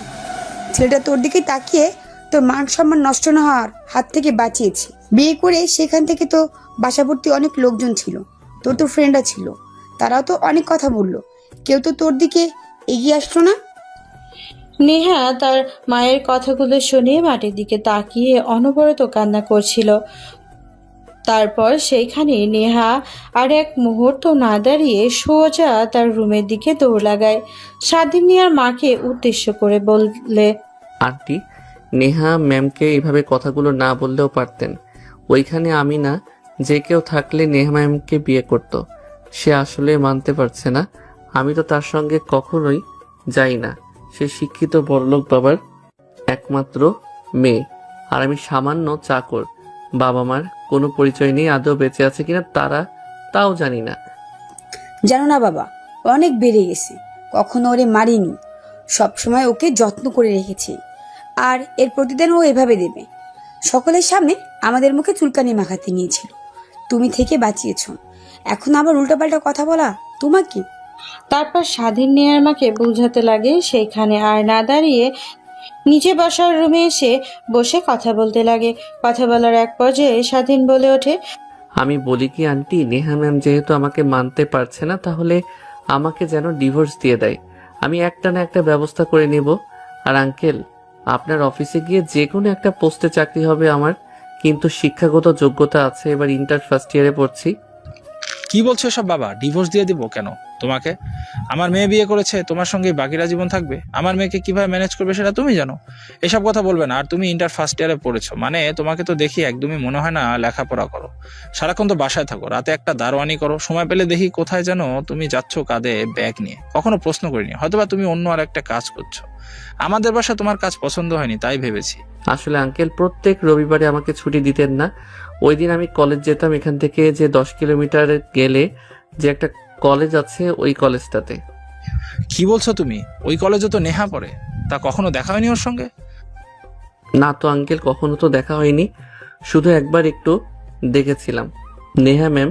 ছেলেটা তোর দিকে তাকিয়ে তোর মান সম্মান নষ্ট না হওয়ার হাত থেকে বাঁচিয়েছে। বিয়ে করে সেখান থেকে তো বাসাভর্তি অনেক লোকজন ছিল, তোর তো ফ্রেন্ডরা ছিল, তারাও তো অনেক কথা বললো, কেউ তো তোর দিকে এগিয়ে আসলো না। নেহা তার মায়ের কথাগুলো শুনে মাটির দিকে তাকিয়ে অনবরত কান্না করছিল। তারপর সেইখানে নেহা আর এক মুহূর্ত না দাঁড়িয়ে সোজা তার রুমের দিকে দৌড় লাগায়। স্বাধীন নেহার মাকে উদ্দেশ্য করে বললে, আন্টি, নেহা ম্যামকে এইভাবে কথাগুলো না বললেও পারতেন। ওইখানে আমি না, যে কেউ থাকলে নেহা ম্যামকে বিয়ে করত। সে আসলে মানতে পারছে না। আমি তো তার সঙ্গে কখনোই যাই না। সে শিক্ষিত বড়লোক বাবার একমাত্র মেয়ে, আর আমি সামান্য চাকর। বাবা মার কোনো পরিচয় নেই, আদৌ বেঁচে আছে কিনা তাও জানি না। জানো না বাবা, অনেক বেড়ে গেছে, কখনো ওরে মারিনি, সবসময় ওকে যত্ন করে রেখেছি, আর এর প্রতিদান ও এভাবে দেবে। সকলের সামনে আমাদের মুখে চুলকানি মাখাতে নিয়েছিল, তুমি থেকে বাঁচিয়েছ, এখন আবার উল্টোপাল্টা কথা বলা তোমাকে। তারপর স্বাধীন নেহার মাকে বুঝাতে লাগে। সেইখানে আর না দাঁড়িয়ে নিচে বসার রুমে এসে বসে কথা বলতে লাগে। কথা বলার এক পর্যায়ে স্বাধীন বলে ওঠে, আমি বলি কি আন্টি, নেহা ম্যাম যেহেতু আমাকে মানতে পারছে না, তাহলে আমাকে যেন ডিভোর্স দিয়ে দেয়। আমি একটা না একটা ব্যবস্থা করে নেব। আর আঙ্কেল, আপনার অফিসে গিয়ে যে কোনো একটা পোস্টে চাকরি হবে আমার, কিন্তু শিক্ষাগত যোগ্যতা আছে। এবার ইন্টার ফার্স্ট ইয়ারে পড়ছি। কি বলছো সব বাবা? ডিভোর্স দিয়ে দিব কেন তোমাকে? আমার মেয়ে বিয়ে করেছে, তোমার সঙ্গে বাকিরা জীবন থাকবে। আমার মেয়েকে কিভাবে ম্যানেজ করবে সেটা তুমি জানো, এসব কথা বলবে না। আর তুমি ইন্টার ফার্স্ট ইয়ারে পড়েছো মানে তোমাকে তো দেখি একদমই মনে হয় না লেখাপড়া করো। সারাক্ষণ তো বাসায় থাকো, রাতে একটা দারোয়ানি করো, সময় পেলে দেখি কোথায় যেন তুমি যাচ্ছ কাঁধে ব্যাগ নিয়ে। কখনো প্রশ্ন করিনি, হয়তোবা তুমি অন্য আর একটা কাজ করছো। আমাদের বাসা তোমার কাজ পছন্দ হয়নি, তাই ভেবেছি। আসলে আঙ্কেল প্রত্যেক রবিবারে আমাকে ছুটি দিতেন না। ওই দিন আমি কলেজ যেতাম, এখান থেকে যে 10 কিলোমিটার গেলে যে একটা কলেজ আছে, ওই কলেজটাতে। কি বলছো তুমি? ওই কলেজে তো নেহা পড়ে, তা কখনো দেখা হয়নি ওর সঙ্গে? না তো আঙ্কেল, কখনো তো দেখা হয়নি, শুধু একবার একটু দেখেছিলাম। নেহা ম্যাম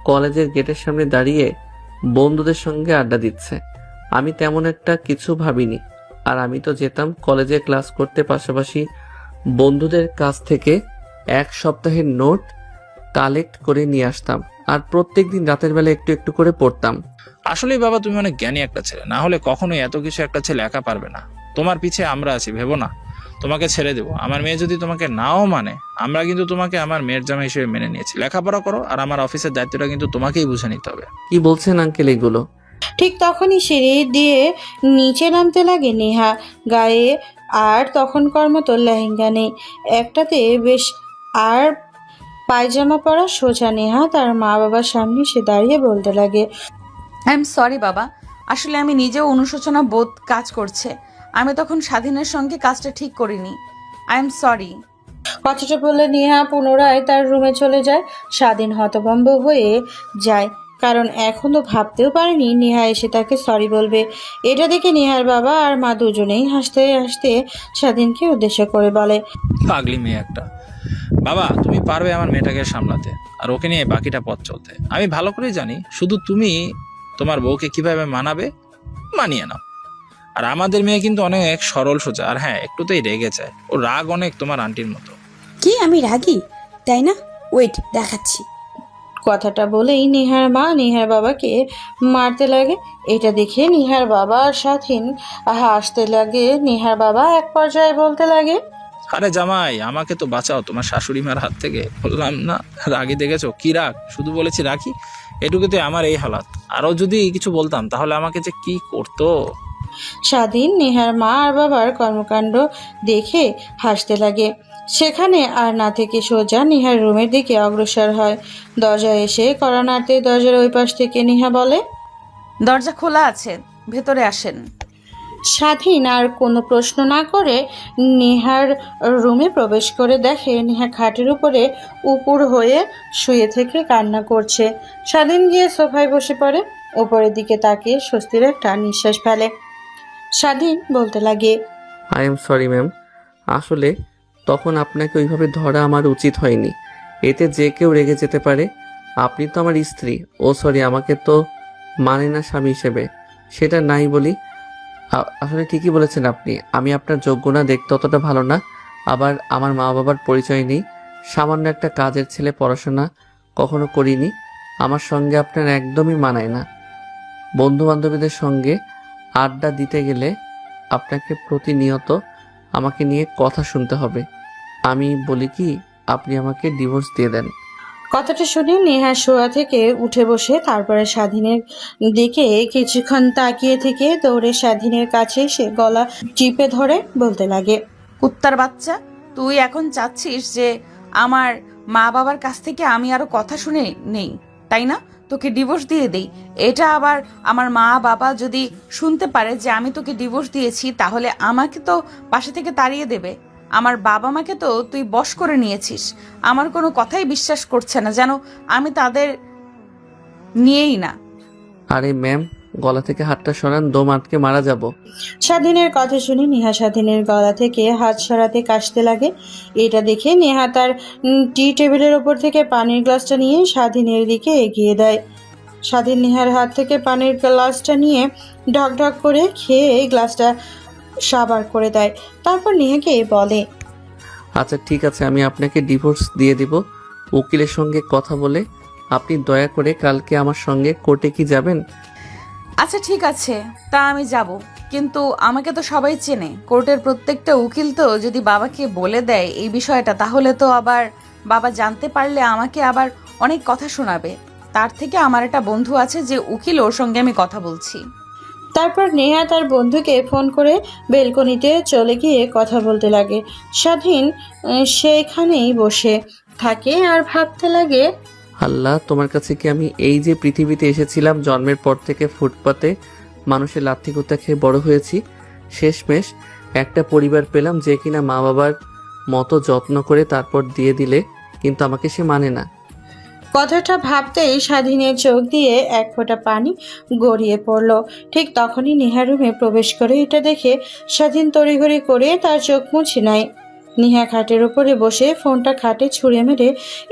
কলেজের গেটের সামনে দাঁড়িয়ে বন্ধুদের সঙ্গে আড্ডা দিচ্ছে। আমি তেমন একটা কিছু ভাবিনি। আর আমি তো যেতাম কলেজে ক্লাস করতে, পাশাপাশি বন্ধুদের কাছ থেকে 1 সপ্তাহের নোট কালেক্ট করে নিয়ে আসতাম, আর প্রত্যেকদিন রাতের বেলা একটু একটু করে পড়তাম। আসলে বাবা, তুমি অনেক জ্ঞানী একটা ছেলে, না হলে কখনোই এত কিছু একটা ছেলে একা পারবে না। তোমার পিছে আমরা আছি, ভেবো না তোমাকে ছেড়ে দেবো। আমার মেয়ে যদি তোমাকে নাও মানে, আমরা কিন্তু তোমাকে আমার মেয়ের জামাই হিসেবে মেনে নিয়েছি। লেখাপড়া করো, আর আমার অফিসের দায়িত্বটা কিন্তু তোমাকেই বুঝে নিতে হবে। কি বলছেন আঙ্কেল এগুলো? ঠিক তখনই সিঁড়ি দিয়ে নিচে নামতে লাগে নেহা। গায়ে আর তখনকার মতো লেহেঙ্গা নেই, একটাতে বেশ আর পায়জামা পরা সোজা। নেহা তার মা বাবার সামনে সে দাঁড়িয়ে বলতে লাগে, আই এম সরি বাবা, আসলে আমি নিজেও অনুশোচনা বোধ কাজ করছে। আমি তখন স্বাধীনের সঙ্গে কাজটা ঠিক করিনি। I am sorry. কথাটা বলে নেহা পুনরায় তার রুমে চলে যায়। স্বাধীন হতভম্ব হয়ে যায়, কারণ এখনো ভাবতেও পারেনি নেহা এসে তাকে সরি বলবে। এটা দেখে নেহার বাবা আর মা দুজনেই হাসতে হাসতে স্বাধীনকে উদ্দেশ্য করে বলে, পাগলি মেয়ে একটা। বাবা, তুমি পারবে আমার মেয়েটাকে সামলাতে, আর ওকে নিয়ে বাকিটা পথ চলতে। আমি ভালো করেই জানি, শুধু তুমি তোমার বউকে কিভাবে মানাবে মানিয়ে নাও। আর আমাদের মেয়ে কিন্তু অনেক সরল সোজা, আর হ্যাঁ, একটুতেই রেগে যায়। ও রাগ অনেক তোমার আন্টির মতো। কি আমি রাগি তাই না? ওয়েট, দেখাচ্ছি। কথাটা বলেই নেহার মা নেহার বাবাকে মারতে লাগে। এটা দেখে নেহার বাবা আর স্বাধীন হাসতে লাগে। নেহার বাবা এক পর্যায়ে বলতে লাগে, আরে জামাই, আমাকে তো বাঁচাও তোমার শাশুড়ি মার হাত থেকে। বললাম না রাগি, দেখেছো কি রাগ? শুধু বলেছি রাখি, এটুকুতে আমার এই হালাত। আরো যদি কিছু বলতাম তাহলে আমাকে যে কি করতো। স্বাধীন নেহার মা আর বাবার কর্মকাণ্ড দেখে হাসতে লাগে। সেখানে আর না থেকে সোজা নেহার রুমের দিকে অগ্রসর হয়। দরজায় এসে কড়া নাড়তে দরজার ওই পাশ থেকে নেহা বলে, দরজা খোলা আছে, ভেতরে আসেন। স্বাধীন আর কোনো প্রশ্ন না করে নেহার রুমে প্রবেশ করে দেখে নেহা খাটের উপরে উপুর হয়ে শুয়ে থেকে কান্না করছে। স্বাধীন গিয়ে সোফায় বসে পড়ে, উপরের দিকে তাকিয়ে স্বস্তির একটা নিঃশ্বাস ফেলে। স্বাধীন বলতে লাগে, আই এম সরি ম্যাম, আসলে তখন আপনাকে ওইভাবে ধরা আমার উচিত হয়নি। এতে যে কেউ রেগে যেতে পারে। আপনি তো আমার স্ত্রী, ও সরি, আমাকে তো মানে না স্বামী হিসেবে, সেটা নাই বলি। আসলে ঠিকই বলেছেন আপনি, আমি আপনার যোগ্য না, দেখতে অতটা ভালো না, আবার আমার মা বাবার পরিচয় নেই, সামান্য একটা কাজের ছেলে, পড়াশোনা কখনো করিনি। আমার সঙ্গে আপনার একদমই মানায় না। বন্ধু বান্ধবীদের সঙ্গে আড্ডা দিতে গেলে আপনাকে প্রতিনিয়ত আমাকে নিয়ে কথা শুনতে হবে। আমি বলি কি, আপনি আমাকে ডিভোর্স দিয়ে দেন। কথাটা শুনে নেহা শোয়া থেকে উঠে বসে তারপরে স্বাধীনের দিকে কিছুক্ষণ তাকিয়ে থেকে দৌড়ে স্বাধীনের কাছে এসে গলা চিপে ধরে বলতে লাগে, কুত্তার বাচ্চা, তুই এখন চাচ্ছিস যে আমার মা বাবার কাছ থেকে আমি আরো কথা শুনে নেই, তাই না? তোকে ডিভোর্স দিয়ে দেই। এটা আবার আমার মা বাবা যদি শুনতে পারে যে আমি তোকে ডিভোর্স দিয়েছি, তাহলে আমাকে তো বাসা থেকে তাড়িয়ে দেবে। আমার বাবা মাকে তো তুই বশ করে নিয়েছিস। আমার কোনো কথাই বিশ্বাস করছে না, যেন আমি তাদের নিয়েই না। আরে ম্যাম, গলা থেকে হাতটা সরান, দম আটকে মারা যাব। স্বাধীনের কথা শুনে নেহা স্বাধীনের গলা থেকে হাত সরাতে কাশতে লাগে। এটা দেখে নেহা তার টি টেবিলের ওপর থেকে পানির গ্লাসটা নিয়ে স্বাধীনের দিকে এগিয়ে দেয়। স্বাধীন নেহার হাত থেকে পানির গ্লাসটা নিয়ে ঢকঢক করে খেয়ে গ্লাসটা সাবার করে দেয়। তারপর নেহাকে বলে, আচ্ছা ঠিক আছে, আমি আপনাকে ডিভোর্স দিয়ে দিব উকিলের সঙ্গে কথা বলে। আপনি দয়া করে কালকে আমার সঙ্গে কোর্টে কি যাবেন? আচ্ছা ঠিক আছে, তা আমি যাব, কিন্তু আমাকে তো সবাই চেনে। কোর্টের প্রত্যেকটা উকিল তো যদি বাবাকে বলে দেয় এই বিষয়টা, তাহলে তো আবার বাবা জানতে পারলে আমাকে আবার অনেক কথা শোনাবে। তার থেকে আমার একটা বন্ধু আছে যে উকিল, ওর সঙ্গে আমি কথা বলছি। তারপর নেহা তার বন্ধুকে ফোন করে বেলকনিতে চলে গিয়ে কথা বলতে লাগে। স্বাধীন সেইখানেই বসে থাকে আর ভাবতে লাগে, আল্লাহ, তোমার কাছে কি আমি এই যে পৃথিবীতে এসেছিলাম, জন্মের পর থেকে ফুটপাতে মানুষের লাথি কুত্তা খেয়ে বড় হয়েছি, শেষমেশ একটা পরিবার পেলাম যে কিনা মা বাবার মতো যত্ন করে তারপর দিয়ে দিলে, কিন্তু আমাকে সে মানে না। কথাটা ভাবতেই স্বাধীনের চোখ দিয়ে এক ফোঁটা পানি গড়িয়ে পড়ল। ঠিক তখনই নেহা রুমে প্রবেশ করে। এটা দেখে স্বাধীন তড়িঘড়ি করে তার চোখ মুছে নেয়। নেহা খাটের উপরে বসে ফোনটা খাটে ছুঁড়ে মেরে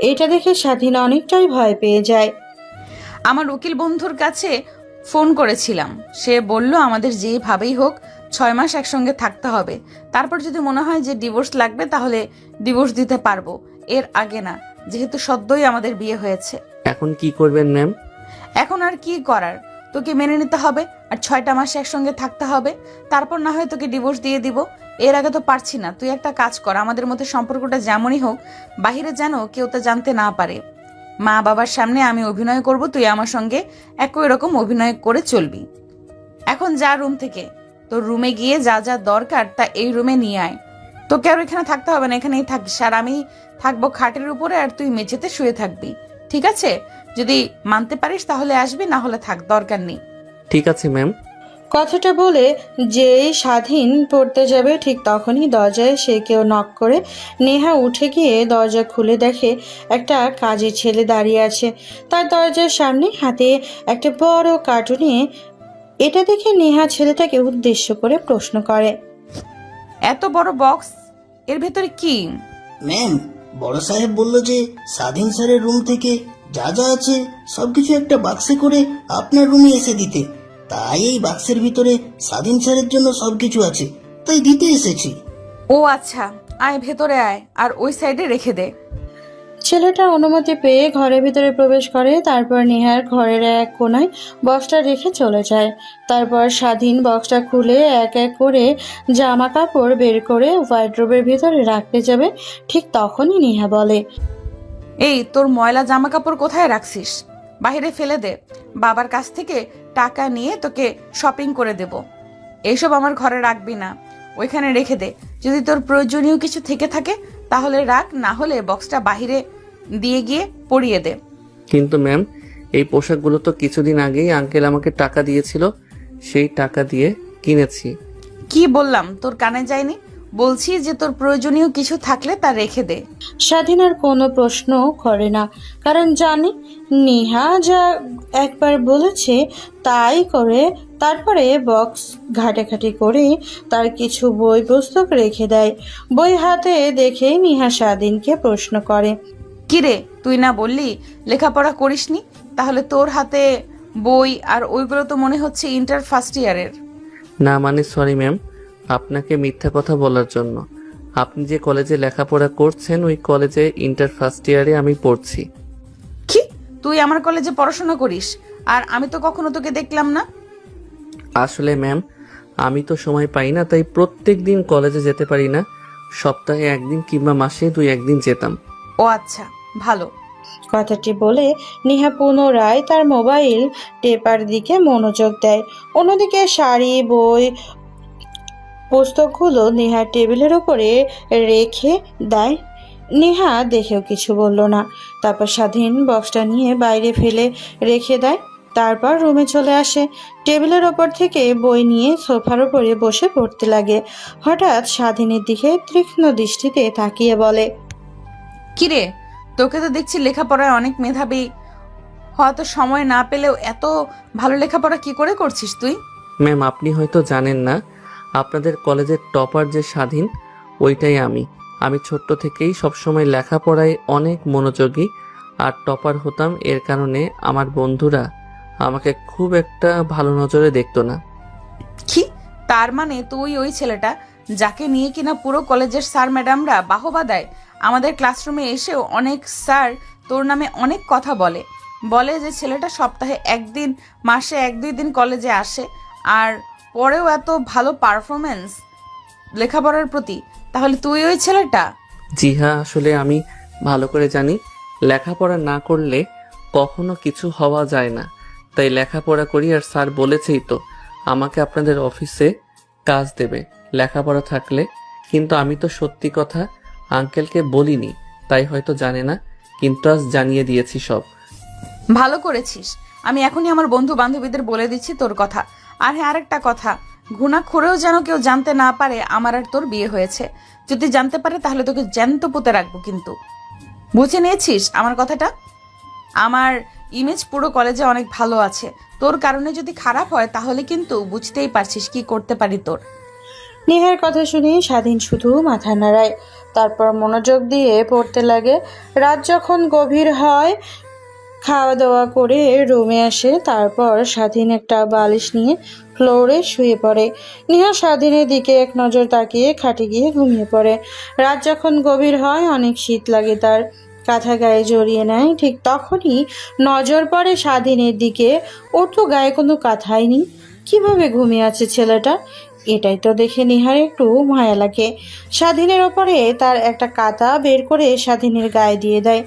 এটা দেখে স্বাধীন অনেকটাই ভয় পেয়ে যায়। আমার উকিল বন্ধুর কাছে ফোন করেছিলাম, সে বলল আমাদের যেভাবেই হোক 6 মাস একসঙ্গে থাকতে হবে, তারপর যদি মনে হয় যে ডিভোর্স লাগবে তাহলে ডিভোর্স দিতে পারবো, এর আগে না, যেহেতু সদ্যই আমাদের বিয়ে হয়েছে। এখন কি করবেন ম্যাম? এখন আর কি করার, তোকে মেনে নিতে হবে আর 6টা মাস একসঙ্গে থাকতে হবে, তারপর না হয় তোকে ডিভোর্স দিয়ে দিব। এর আগে তো পারছি না। তুই একটা কাজ কর, আমাদের মধ্যে সম্পর্কটা যেমনই হোক বাহিরে যেন কেউ তা জানতে না পারে। মা বাবার সামনে আমি অভিনয় করব, তুই আমার সঙ্গে একই রকম অভিনয় করে চলবি। এখন যা রুম থেকে, তোর রুমে গিয়ে যা যা দরকার তা এই রুমে নিয়ে আয়। তোকে আর এখানে থাকতে হবে না, এখানেই থাকিস, আর আমি থাকবো খাটের উপরে আর তুই মেঝেতে শুয়ে থাকবি, ঠিক আছে? যদি মানতে পারিস তাহলে আসবি, না হলে থাক, দরকার নেই। ঠিক আছে ম্যাম। কথাটা বলে যেই স্বাধীন পড়তে যাবে ঠিক তখনই দরজায় সে কেউ নক করে। নেহা উঠে গিয়ে দরজা খুলে দেখে একটা কাজের ছেলে দাঁড়িয়ে আছে তার দরজার সামনে, হাতে একটা বড় কার্টুনে। এটা দেখে নেহা ছেলেটাকে উদ্দেশ্য করে প্রশ্ন করে, এত বড় বক্স, এর ভেতরে কি? ম্যাম, বড় সাহেব বলল যে স্বাধীন স্যারের রুম থেকে যা যা আছে সবকিছু একটা বাক্সে করে আপনার রুমে এসে দিতে। তাই এই বাক্সের ভিতরে স্বাধীন স্যারের জন্য সবকিছু আছে, তাই দিতে এসেছি। ও আচ্ছা, আয় ভেতরে আয়, আর ওই সাইডে রেখে দে। ছেলেটা অনুমতি পেয়ে ঘরের ভিতরে প্রবেশ করে। তারপর নেহার ঘরের এক কোনায় বক্সটা রেখে চলে যায়। তারপর স্বাধীন বক্সটা খুলে এক এক করে জামা কাপড় বের করে ওয়ার্ড্রোবের ভিতরে রাখতে যাবে। ঠিক তখনই নেহা বলে, এই তোর ময়লা জামা কাপড় কোথায় রাখছিস? বাইরে ফেলে দে, বাবার কাছ থেকে টাকা নিয়ে তোকে শপিং করে দেব। এইসব আমার ঘরে রাখবি না, ওইখানে রেখে দে। যদি তোর প্রয়োজনীয় কিছু থেকে থাকে তাহলে রাখ, না হলে বক্সটা বাইরে দিয়ে গিয়ে পরিয়ে দে। কিন্তু ম্যাম, এই পোশাকগুলো তো কিছুদিন আগেই আঙ্কেল আমাকে টাকা দিয়েছিল, সেই টাকা দিয়ে কিনেছি। কি বললাম তোর কানে যায়নি? বলছি যে তোর প্রয়োজনীয় কিছু থাকলে তা রেখে দে। স্বাধীন আর কোনো প্রশ্ন করে না, কারণ জানি নেহা যা একবার বলেছে তাই করে। তারপরে বক্স ঘাটাঘাটি করে তার কিছু বই পুস্তক রেখে দেয়। বই হাতে দেখে নেহা স্বাধীনকে প্রশ্ন করে, কিরে, তুই না বললি লেখাপড়া করিসনি? তাহলে তোর হাতে বই আর ওইগুলো তো মনে হচ্ছে ইন্টার ফার্স্ট ইয়ারের। না মানে সরি ম্যাম, আপনাকে মিথ্যা কথা বলার জন্য। আপনি যে কলেজে লেখাপড়া করছেন ওই কলেজে ইন্টার ফার্স্ট ইয়ারে আমি পড়ছি। কি, তুই আমার কলেজে পড়াশোনা করিস আর আমি তো কখনো তোকে দেখলাম না? আসলে ম্যাম, আমি তো সময় পাই না, তাই প্রত্যেক দিন কলেজে যেতে পারি না। সপ্তাহে একদিন কিংবা মাসে 2-1 দিন যেতাম। ও আচ্ছা, ভালো। কথাটি বলে নেহা পুনরায় তার মোবাইল টেপার দিকে মনোযোগ দেয়। অন্যদিকে শাড়ি, বই, পুস্তকগুলো নেহার টেবিলের উপরে রেখে দেয়। নেহা দেখেও কিছু বলল না। তারপর স্বাধীন বক্সটা নিয়ে বাইরে ফেলে রেখে দেয়। তারপর রুমে চলে আসে। টেবিলের ওপর থেকে বই নিয়ে সোফার উপরে বসে পড়তে লাগে। হঠাৎ স্বাধীনের দিকে তীক্ষ্ণ দৃষ্টিতে তাকিয়ে বলে, কিরে, তোকে তো দেখছি লেখাপড়ায় অনেক মেধাবী। হয়তো সময় না পেলেও এত ভালো লেখাপড়া কি করে করছিস তুই? ম্যাম, আপনি হয়তো জানেন না, আপনাদের কলেজের টপার যে স্বাধীন, ওইটাই আমি। আমি ছোট্ট থেকেই সবসময় লেখাপড়ায় অনেক মনোযোগী আর টপার হতাম। এর কারণে আমার বন্ধুরা আমাকে খুব একটা ভালো নজরে দেখতো না। কি, তার মানে তুই ওই ছেলেটা যাকে নিয়ে কিনা পুরো কলেজের স্যার ম্যাডামরা বাহবা দেয়? আমাদের ক্লাসরুমে এসেও অনেক স্যার তোর নামে অনেক কথা বলে যে ছেলেটা সপ্তাহে একদিন, মাসে 1-2 দিন কলেজে আসে আর পরেও এত ভালো পারফরমেন্স লেখাপড়ার প্রতি। তাহলে তুই ওই ছেলেটা? জি হ্যাঁ, আসলে আমি ভালো করে জানি লেখাপড়া না করলে কখনো কিছু হওয়া যায় না, তাই লেখাপড়া করি। আর স্যার বলেছেই তো আমাকে আপনাদের অফিসে কাজ দেবে লেখাপড়া থাকলে। কিন্তু আমি তো সত্যি কথা আঙ্কেলকে বলিনি, তাই হয়তো জানে না, কিন্তু আজ জানিয়ে দিয়েছি সব। ভালো করেছিস। আমি এখনই আমার বন্ধু বান্ধবীদের বলে দিচ্ছি তোর কথা। আর হ্যাঁ, আরেকটা কথা, ঘুণাক্ষরেও যেন কেউ জানতে না পারে আমার আর তোর বিয়ে হয়েছে। যদি জানতে পারে তাহলে তোকে জ্যান্ত পুঁতে রাখবো। কিন্তু বুঝে নিয়েছিস আমার কথাটা? আমার ইমেজ পুরো কলেজে অনেক ভালো আছে। তোর কারণে যদি খারাপ হয় তাহলে কিন্তু বুঝতেই পারছিস কি করতে পারি তোর। নেহার কথা শুনে স্বাধীন শুধু মাথা নাড়ায়। তারপর মনোযোগ দিয়ে পড়তে লাগে। রাত যখন গভীর হয়, খাওয়া দাওয়া করে রুমে আসে। তারপর স্বাধীন একটা বালিশ নিয়ে ফ্লোরে শুয়ে পড়ে। নেহা স্বাধীনের দিকে এক নজর তাকিয়ে খাটে গিয়ে ঘুমিয়ে পড়ে। রাত যখন গভীর হয়, অনেক শীত লাগে তার। কাঁথা গায়ে জড়িয়ে নেয়। ঠিক তখনই নজর পড়ে স্বাধীনের দিকে। ওর তো গায়ে কোনো কাঁথাই নেই। কিভাবে ঘুমিয়ে আছে ছেলেটা? এটাই তো দেখে নেহার একটু মায়া লাগে। স্বাধীনের ওপরে তার একটা কাঁথা বের করে স্বাধীনের গায়ে দিয়ে দেয়।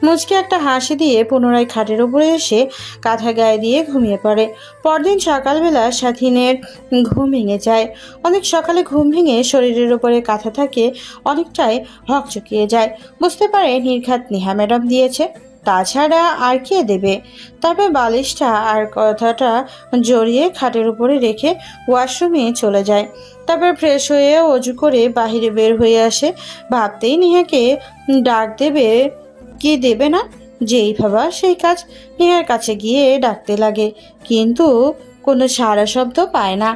মুচকে একটা হাসি দিয়ে পুনরায় খাটের উপরে এসে কাঁথা গায়ে দিয়ে ঘুমিয়ে পড়ে। পরদিন সকালবেলা স্বাধীনের ঘুম ভেঙে যায়। অনেক সকালে ঘুম ভেঙে শরীরের উপরে কাঁথা থাকে অনেকটাই হকচকিয়ে যায়। বুঝতে পারে নির্ঘাত নেহা ম্যাডাম দিয়েছে, তাছাড়া আর কে দেবে। তারপর বালিশটা আর কথাটা জড়িয়ে খাটের উপরে রেখে ওয়াশরুমে চলে যায়। তারপর ফ্রেশ হয়ে অজু করে বাহিরে বের হয়ে আসে। ভাবতেই নেহাকে ডাক দেবে কি দেবে না, যেই ভাবা সেই কাজ। নেহার কাছে গিয়ে ডাকতে লাগে, কিন্তু কোনো সাড়া শব্দ পায় না।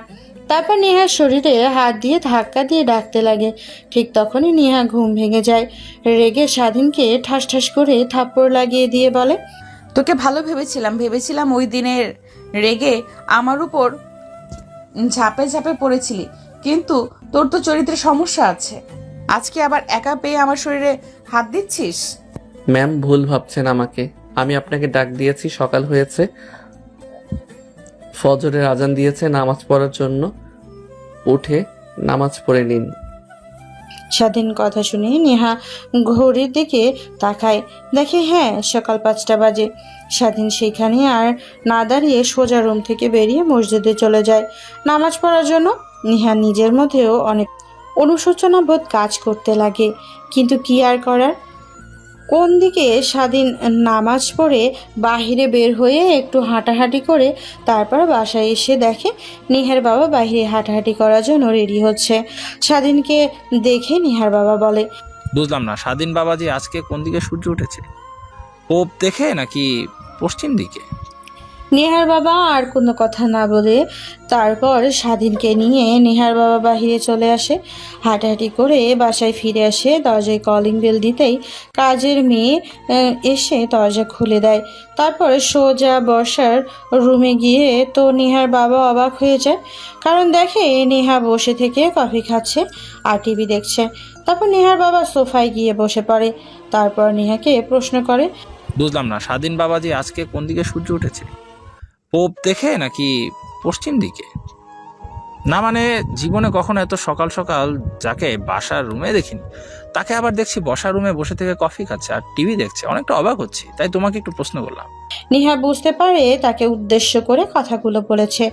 তারপর নেহার শরীরে হাত দিয়ে ধাক্কা দিয়ে ডাকতে লাগে। ঠিক তখনই নেহা ঘুম ভেঙে যায়। রেগে স্বাধীনকে ঠাস ঠাস করে থাপ্পড় লাগিয়ে দিয়ে বলে, তোকে ভালো ভেবেছিলাম ওই দিনের রেগে আমার উপর ঝাঁপে ঝাঁপে পড়েছিলি, কিন্তু তোর তো চরিত্রে সমস্যা আছে। আজকে আবার একা পেয়ে আমার শরীরে হাত দিচ্ছিস। ম্যাম, ভুল ভাবছেন আমাকে। আমি আপনাকে ডাক দিয়েছি, সকাল হয়েছে, ফজরের আজান দিয়েছে নামাজ পড়ার জন্য। উঠে নামাজ পড়ে নিন। স্বাধীন কথা শুনে নেহা ঘড়ির দিকে তাকায়। দেখে হ্যাঁ, সকাল 5টা বাজে। স্বাধীন সেখানে আর না দাঁড়িয়ে সোজা রুম থেকে বেরিয়ে মসজিদে চলে যায় নামাজ পড়ার জন্য। নেহা নিজের মধ্যেও অনেক অনুশোচনা বোধ কাজ করতে লাগে, কিন্তু কি আর করার। কোন দিকে স্বাধীন নামাজ পড়ে বাহিরে বের হয়ে একটু হাঁটাহাঁটি করে তারপর বাসায় এসে দেখে নেহার বাবা বাহিরে হাঁটাহাঁটি করার জন্য রেডি হচ্ছে। স্বাধীনকে দেখে নেহার বাবা বলে, বুঝলাম না, স্বাধীন বাবাজি আজকে কোন দিকে সূর্য উঠেছে? পূব দেখে নাকি পশ্চিম দিকে? নেহার বাবা আর কোনো কথা না বলে তারপর স্বাধীনকে নিয়ে নেহার বাবা বাহিরে চলে আসে। হাঁটাহাঁটি করে বাসায় ফিরে আসে। দরজায় কলিং বেল দিতেই কাজের মেয়ে এসে দরজা খুলে দেয়। তারপর সোজা বসার রুমে গিয়ে তো নেহার বাবা অবাক হয়ে যায়, কারণ দেখে নেহা বসে থেকে কফি খাচ্ছে আর টিভি দেখছে। তারপর নেহার বাবা সোফায় গিয়ে বসে পড়ে। তারপর নেহাকে প্রশ্ন করে, বুঝলাম না, স্বাধীন বাবাজি আজকে কোন দিকে সূর্য উঠেছে? পূব দেখে নাকি পশ্চিম দিকে? না মানে জীবনে কখনো এত সকাল সকাল যাকে বাসার রুমে দেখিনি, তাকে আবার দেখছি বসার রুমে বসে থেকে কফি খাচ্ছে আর টিভি দেখছে। অনেকটা অবাক হচ্ছি, তাই তোমাকে একটু প্রশ্ন করলাম। নেহা বুঝতে পারে তাকে উদ্দেশ্য করে কথাগুলো বলেছে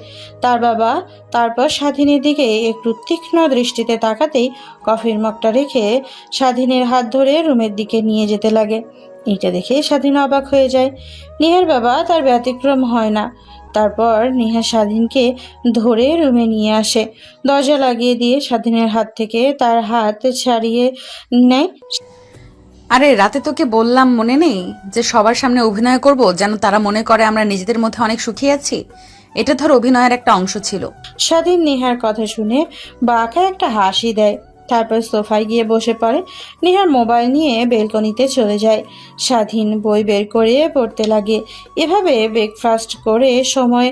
তার বাবা। তারপর স্বাধীনের দিকে একটু তীক্ষ্ণ দৃষ্টিতে তাকাতেই কফির মগটা রেখে স্বাধীনের হাত ধরে রুমের দিকে নিয়ে যেতে লাগে। এটা দেখে স্বাধীন অবাক হয়ে যায়। নেহার বাবা তার ব্যতিক্রম হয় না। তারপর নেহা স্বাধীনকে ধরে রুমে নিয়ে আসে। দরজা লাগিয়ে দিয়ে স্বাধীনের হাত থেকে তার হাত ছাড়িয়ে নেয়। আরে রাতে তোকে বললাম মনে নেই যে সবার সামনে অভিনয় করব যেন তারা মনে করে আমরা নিজেদের মধ্যে অনেক সুখী আছি? এটা ধর অভিনয়ের একটা অংশ ছিল। স্বাধীন নেহার কথা শুনে বাঁকা একটা হাসি দেয়। তারপর সোফায় গিয়ে বসে পড়ে। নেহার মোবাইল নিয়ে বেলকনিতে চলে যায়। স্বাধীন বই বের করে পড়তে লাগে। এভাবে ব্রেকফাস্ট করে সময়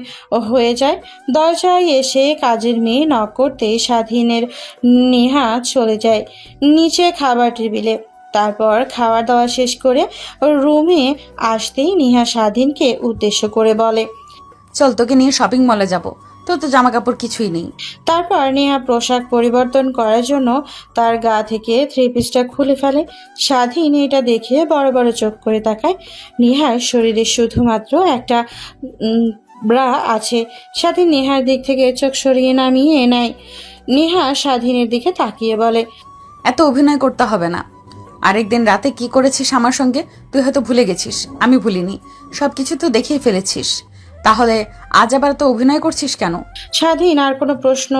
হয়ে যায়। দরজায় এসে কাজের মেয়ে নক করতে স্বাধীনের নেহা চলে যায় নিচে খাবার টেবিলে। তারপর খাওয়া দাওয়া শেষ করে রুমে আসতেই নেহা স্বাধীনকে উদ্দেশ্য করে বলে, চল তোকে নিয়ে শপিং মলে যাব, তোর তো জামা কাপড় কিছুই নেই। তারপর নেহা পোশাক পরিবর্তন করার জন্য তার গা থেকে থ্রি পিসটা খুলে ফেলে। স্বাধীন এটা দেখে বড় বড় চোখ করে তাকায়। নেহার শরীরে শুধুমাত্র একটা ব্রা আছে। স্বাধীন নেহার দিক থেকে চোখ সরিয়ে নামিয়ে নেয়। নেহা স্বাধীনের দিকে তাকিয়ে বলে, এত অভিনয় করতে হবে না। আরেকদিন রাতে কি করেছিস আমার সঙ্গে তুই হয়তো ভুলে গেছিস, আমি ভুলিনি। সবকিছু তো দেখিয়ে ফেলেছিস, তাহলে আজ আবার তো অভিনয় করছিস কেন? স্বাধীন আর কোনো প্রশ্ন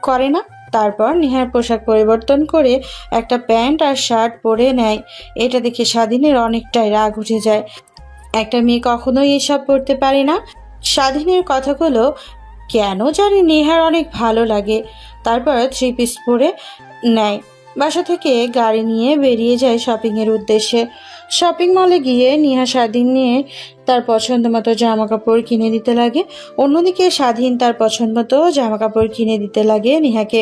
করে না। তারপর নেহার পোশাক পরিবর্তন করে একটা প্যান্ট আর শার্ট পরে নেয়। এটা দেখে স্বাধীনের অনেকটাই রাগ উঠে যায়। একটা মেয়ে কখনোই এসব পড়তে পারে না। স্বাধীনের কথাগুলো কেন জানি নেহার অনেক ভালো লাগে। তারপর থ্রি পিস পরে নেয়। বাসা থেকে গাড়ি নিয়ে বেরিয়ে যায় শপিংয়ের উদ্দেশ্যে। শপিং মলে গিয়ে নেহা স্বাধীন নিয়ে তার পছন্দ মতো জামা কাপড় কিনে দিতে লাগে। অন্যদিকে স্বাধীন তার পছন্দ মতো জামা কাপড় কিনে দিতে লাগে নেহাকে।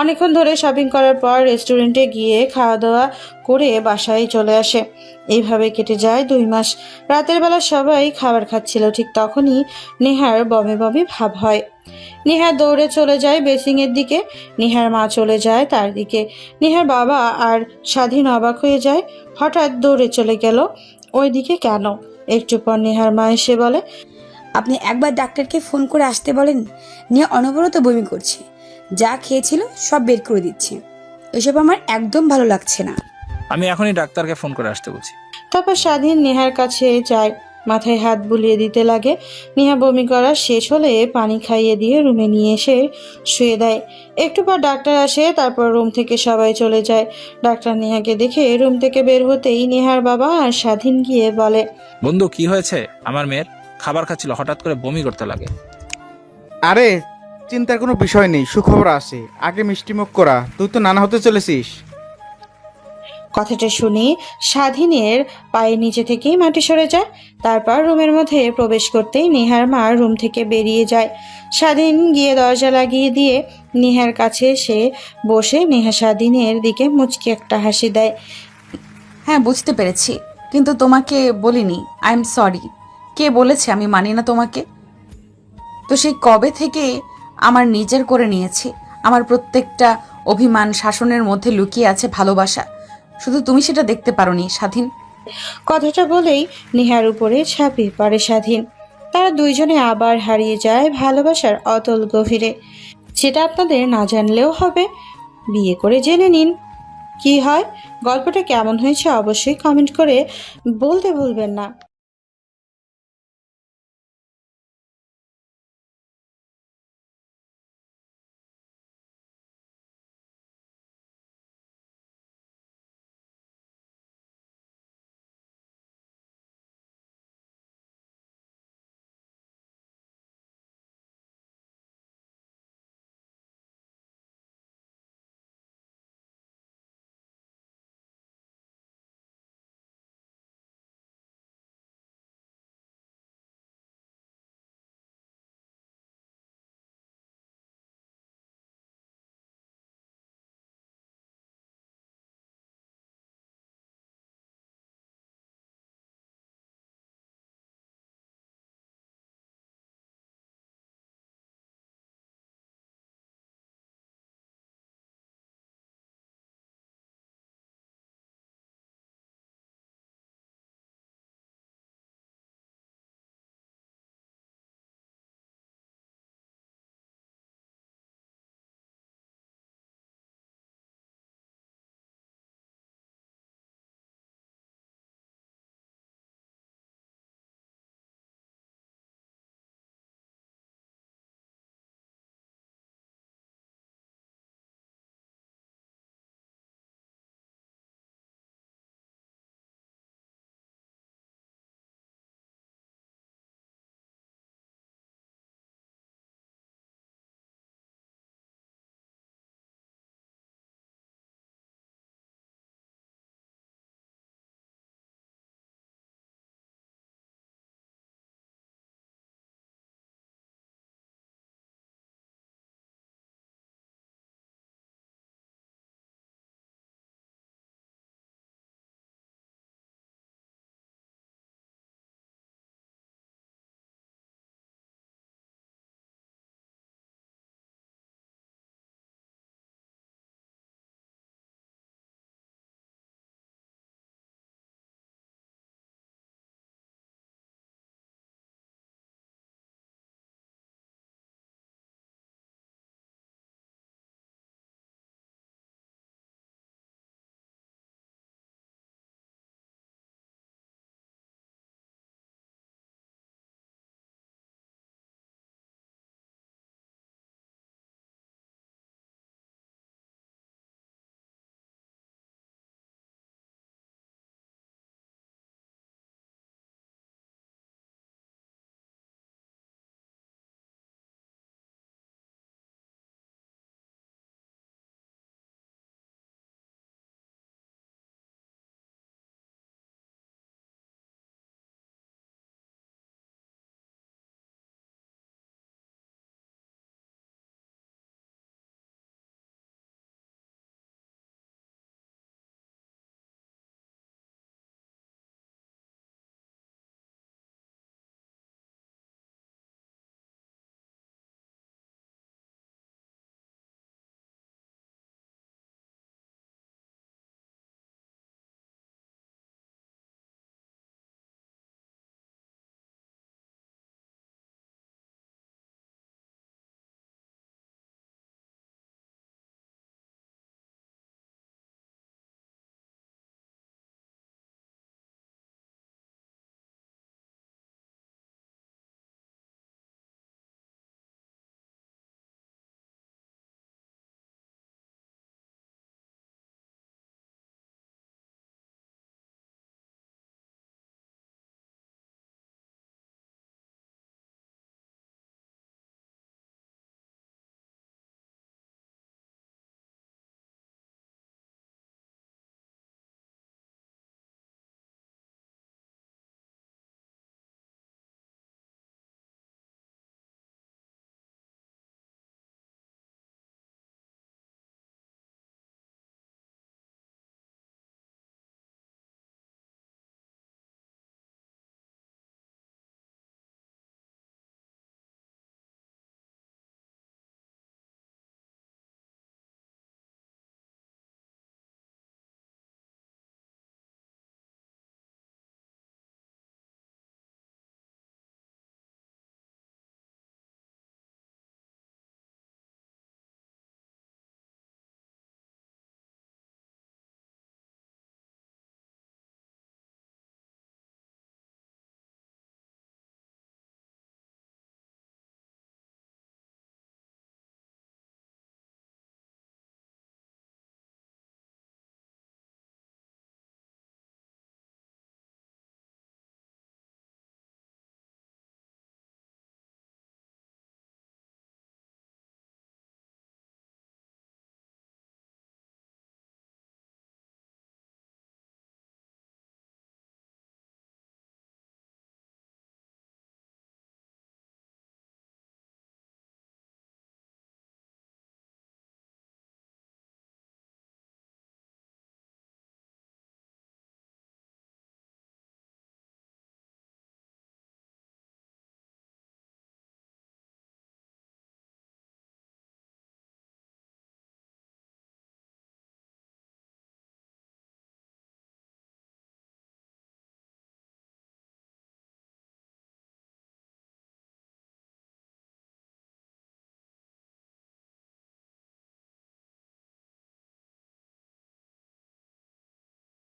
অনেকক্ষণ ধরে শপিং করার পর রেস্টুরেন্টে গিয়ে খাওয়া দাওয়া করে বাসায় চলে আসে। এইভাবে কেটে যায় 2 মাস। রাতের বেলা সবাই খাবার খাচ্ছিল, ঠিক তখনই নেহার বমি বমি ভাব হয়। নেহা দৌড়ে চলে যায় বেসিংয়ের দিকে। নেহার মা চলে যায় তার দিকে। নেহার বাবা আর স্বাধীন অবাক হয়ে যায়, হঠাৎ দৌড়ে চলে গেল ওই দিকে কেন? একটু পর নেহার মা এসে বলে, আপনি একবার ডাক্তারকে ফোন করে আসতে বলেন। নিয়ে অনবরত বমি করছে, যা খেয়েছিল সব বের করে দিচ্ছে। এসব আমার একদম ভালো লাগছে না। আমি এখনই ডাক্তারকে ফোন করে আসতে বলছি। তারপর স্বাধীন নেহার কাছে যায়, মাথায় হাত বুলিয়ে দিতে লাগে। নেহা বমি করা শেষ হলে পানি খাইয়ে দিয়ে রুমে নিয়ে এসে শুয়ে দেয়। একটু পর ডাক্তার আসে। তারপর রুম থেকে সবাই চলে যায়। ডাক্তার নেহাকে দেখে রুম থেকে বের হতেই নেহার বাবা আর স্বাধীন গিয়ে বলে, বন্ধু কি হয়েছে? আমার মেয়ের খাবার খাচ্ছিল, হঠাৎ করে বমি করতে লাগে। আরে চিন্তার কোনো বিষয় নেই, সুখবর আছে। আগে মিষ্টিমুখ করা, তুই তো নানা হতে চলেছিস। কথাটা শুনে স্বাধীনের পায়ের নিচে থেকেই মাটি সরে যায়। তারপর রুমের মধ্যে প্রবেশ করতেই নেহার মা রুম থেকে বেরিয়ে যায়। স্বাধীন গিয়ে দরজা লাগিয়ে দিয়ে নেহার কাছে এসে বসে নেহা স্বাধীনের দিকে মুচকি একটা হাসি দেয়। হ্যাঁ বুঝতে পেরেছি, কিন্তু তোমাকে বলিনি। I am sorry. কে বলেছে আমি মানি না তোমাকে? তো সেই কবে থেকে আমার নিজের করে নিয়েছি। আমার প্রত্যেকটা অভিমান শাসনের মধ্যে লুকিয়ে আছে ভালোবাসা, শুধু তুমি সেটা দেখতে পারোনি স্বাধীন। কথাটা বলেই নেহার উপরে ঝাঁপিয়ে পড়ে স্বাধীন। তারা দুইজনে আবার হারিয়ে যায় ভালোবাসার অতল গভীরে, যেটা আপনাদের না জানলেও হবে। বিয়ে করে জেনে নিন কি হয়। গল্পটা কেমন হয়েছে অবশ্যই কমেন্ট করে বলতে ভুলবেন না।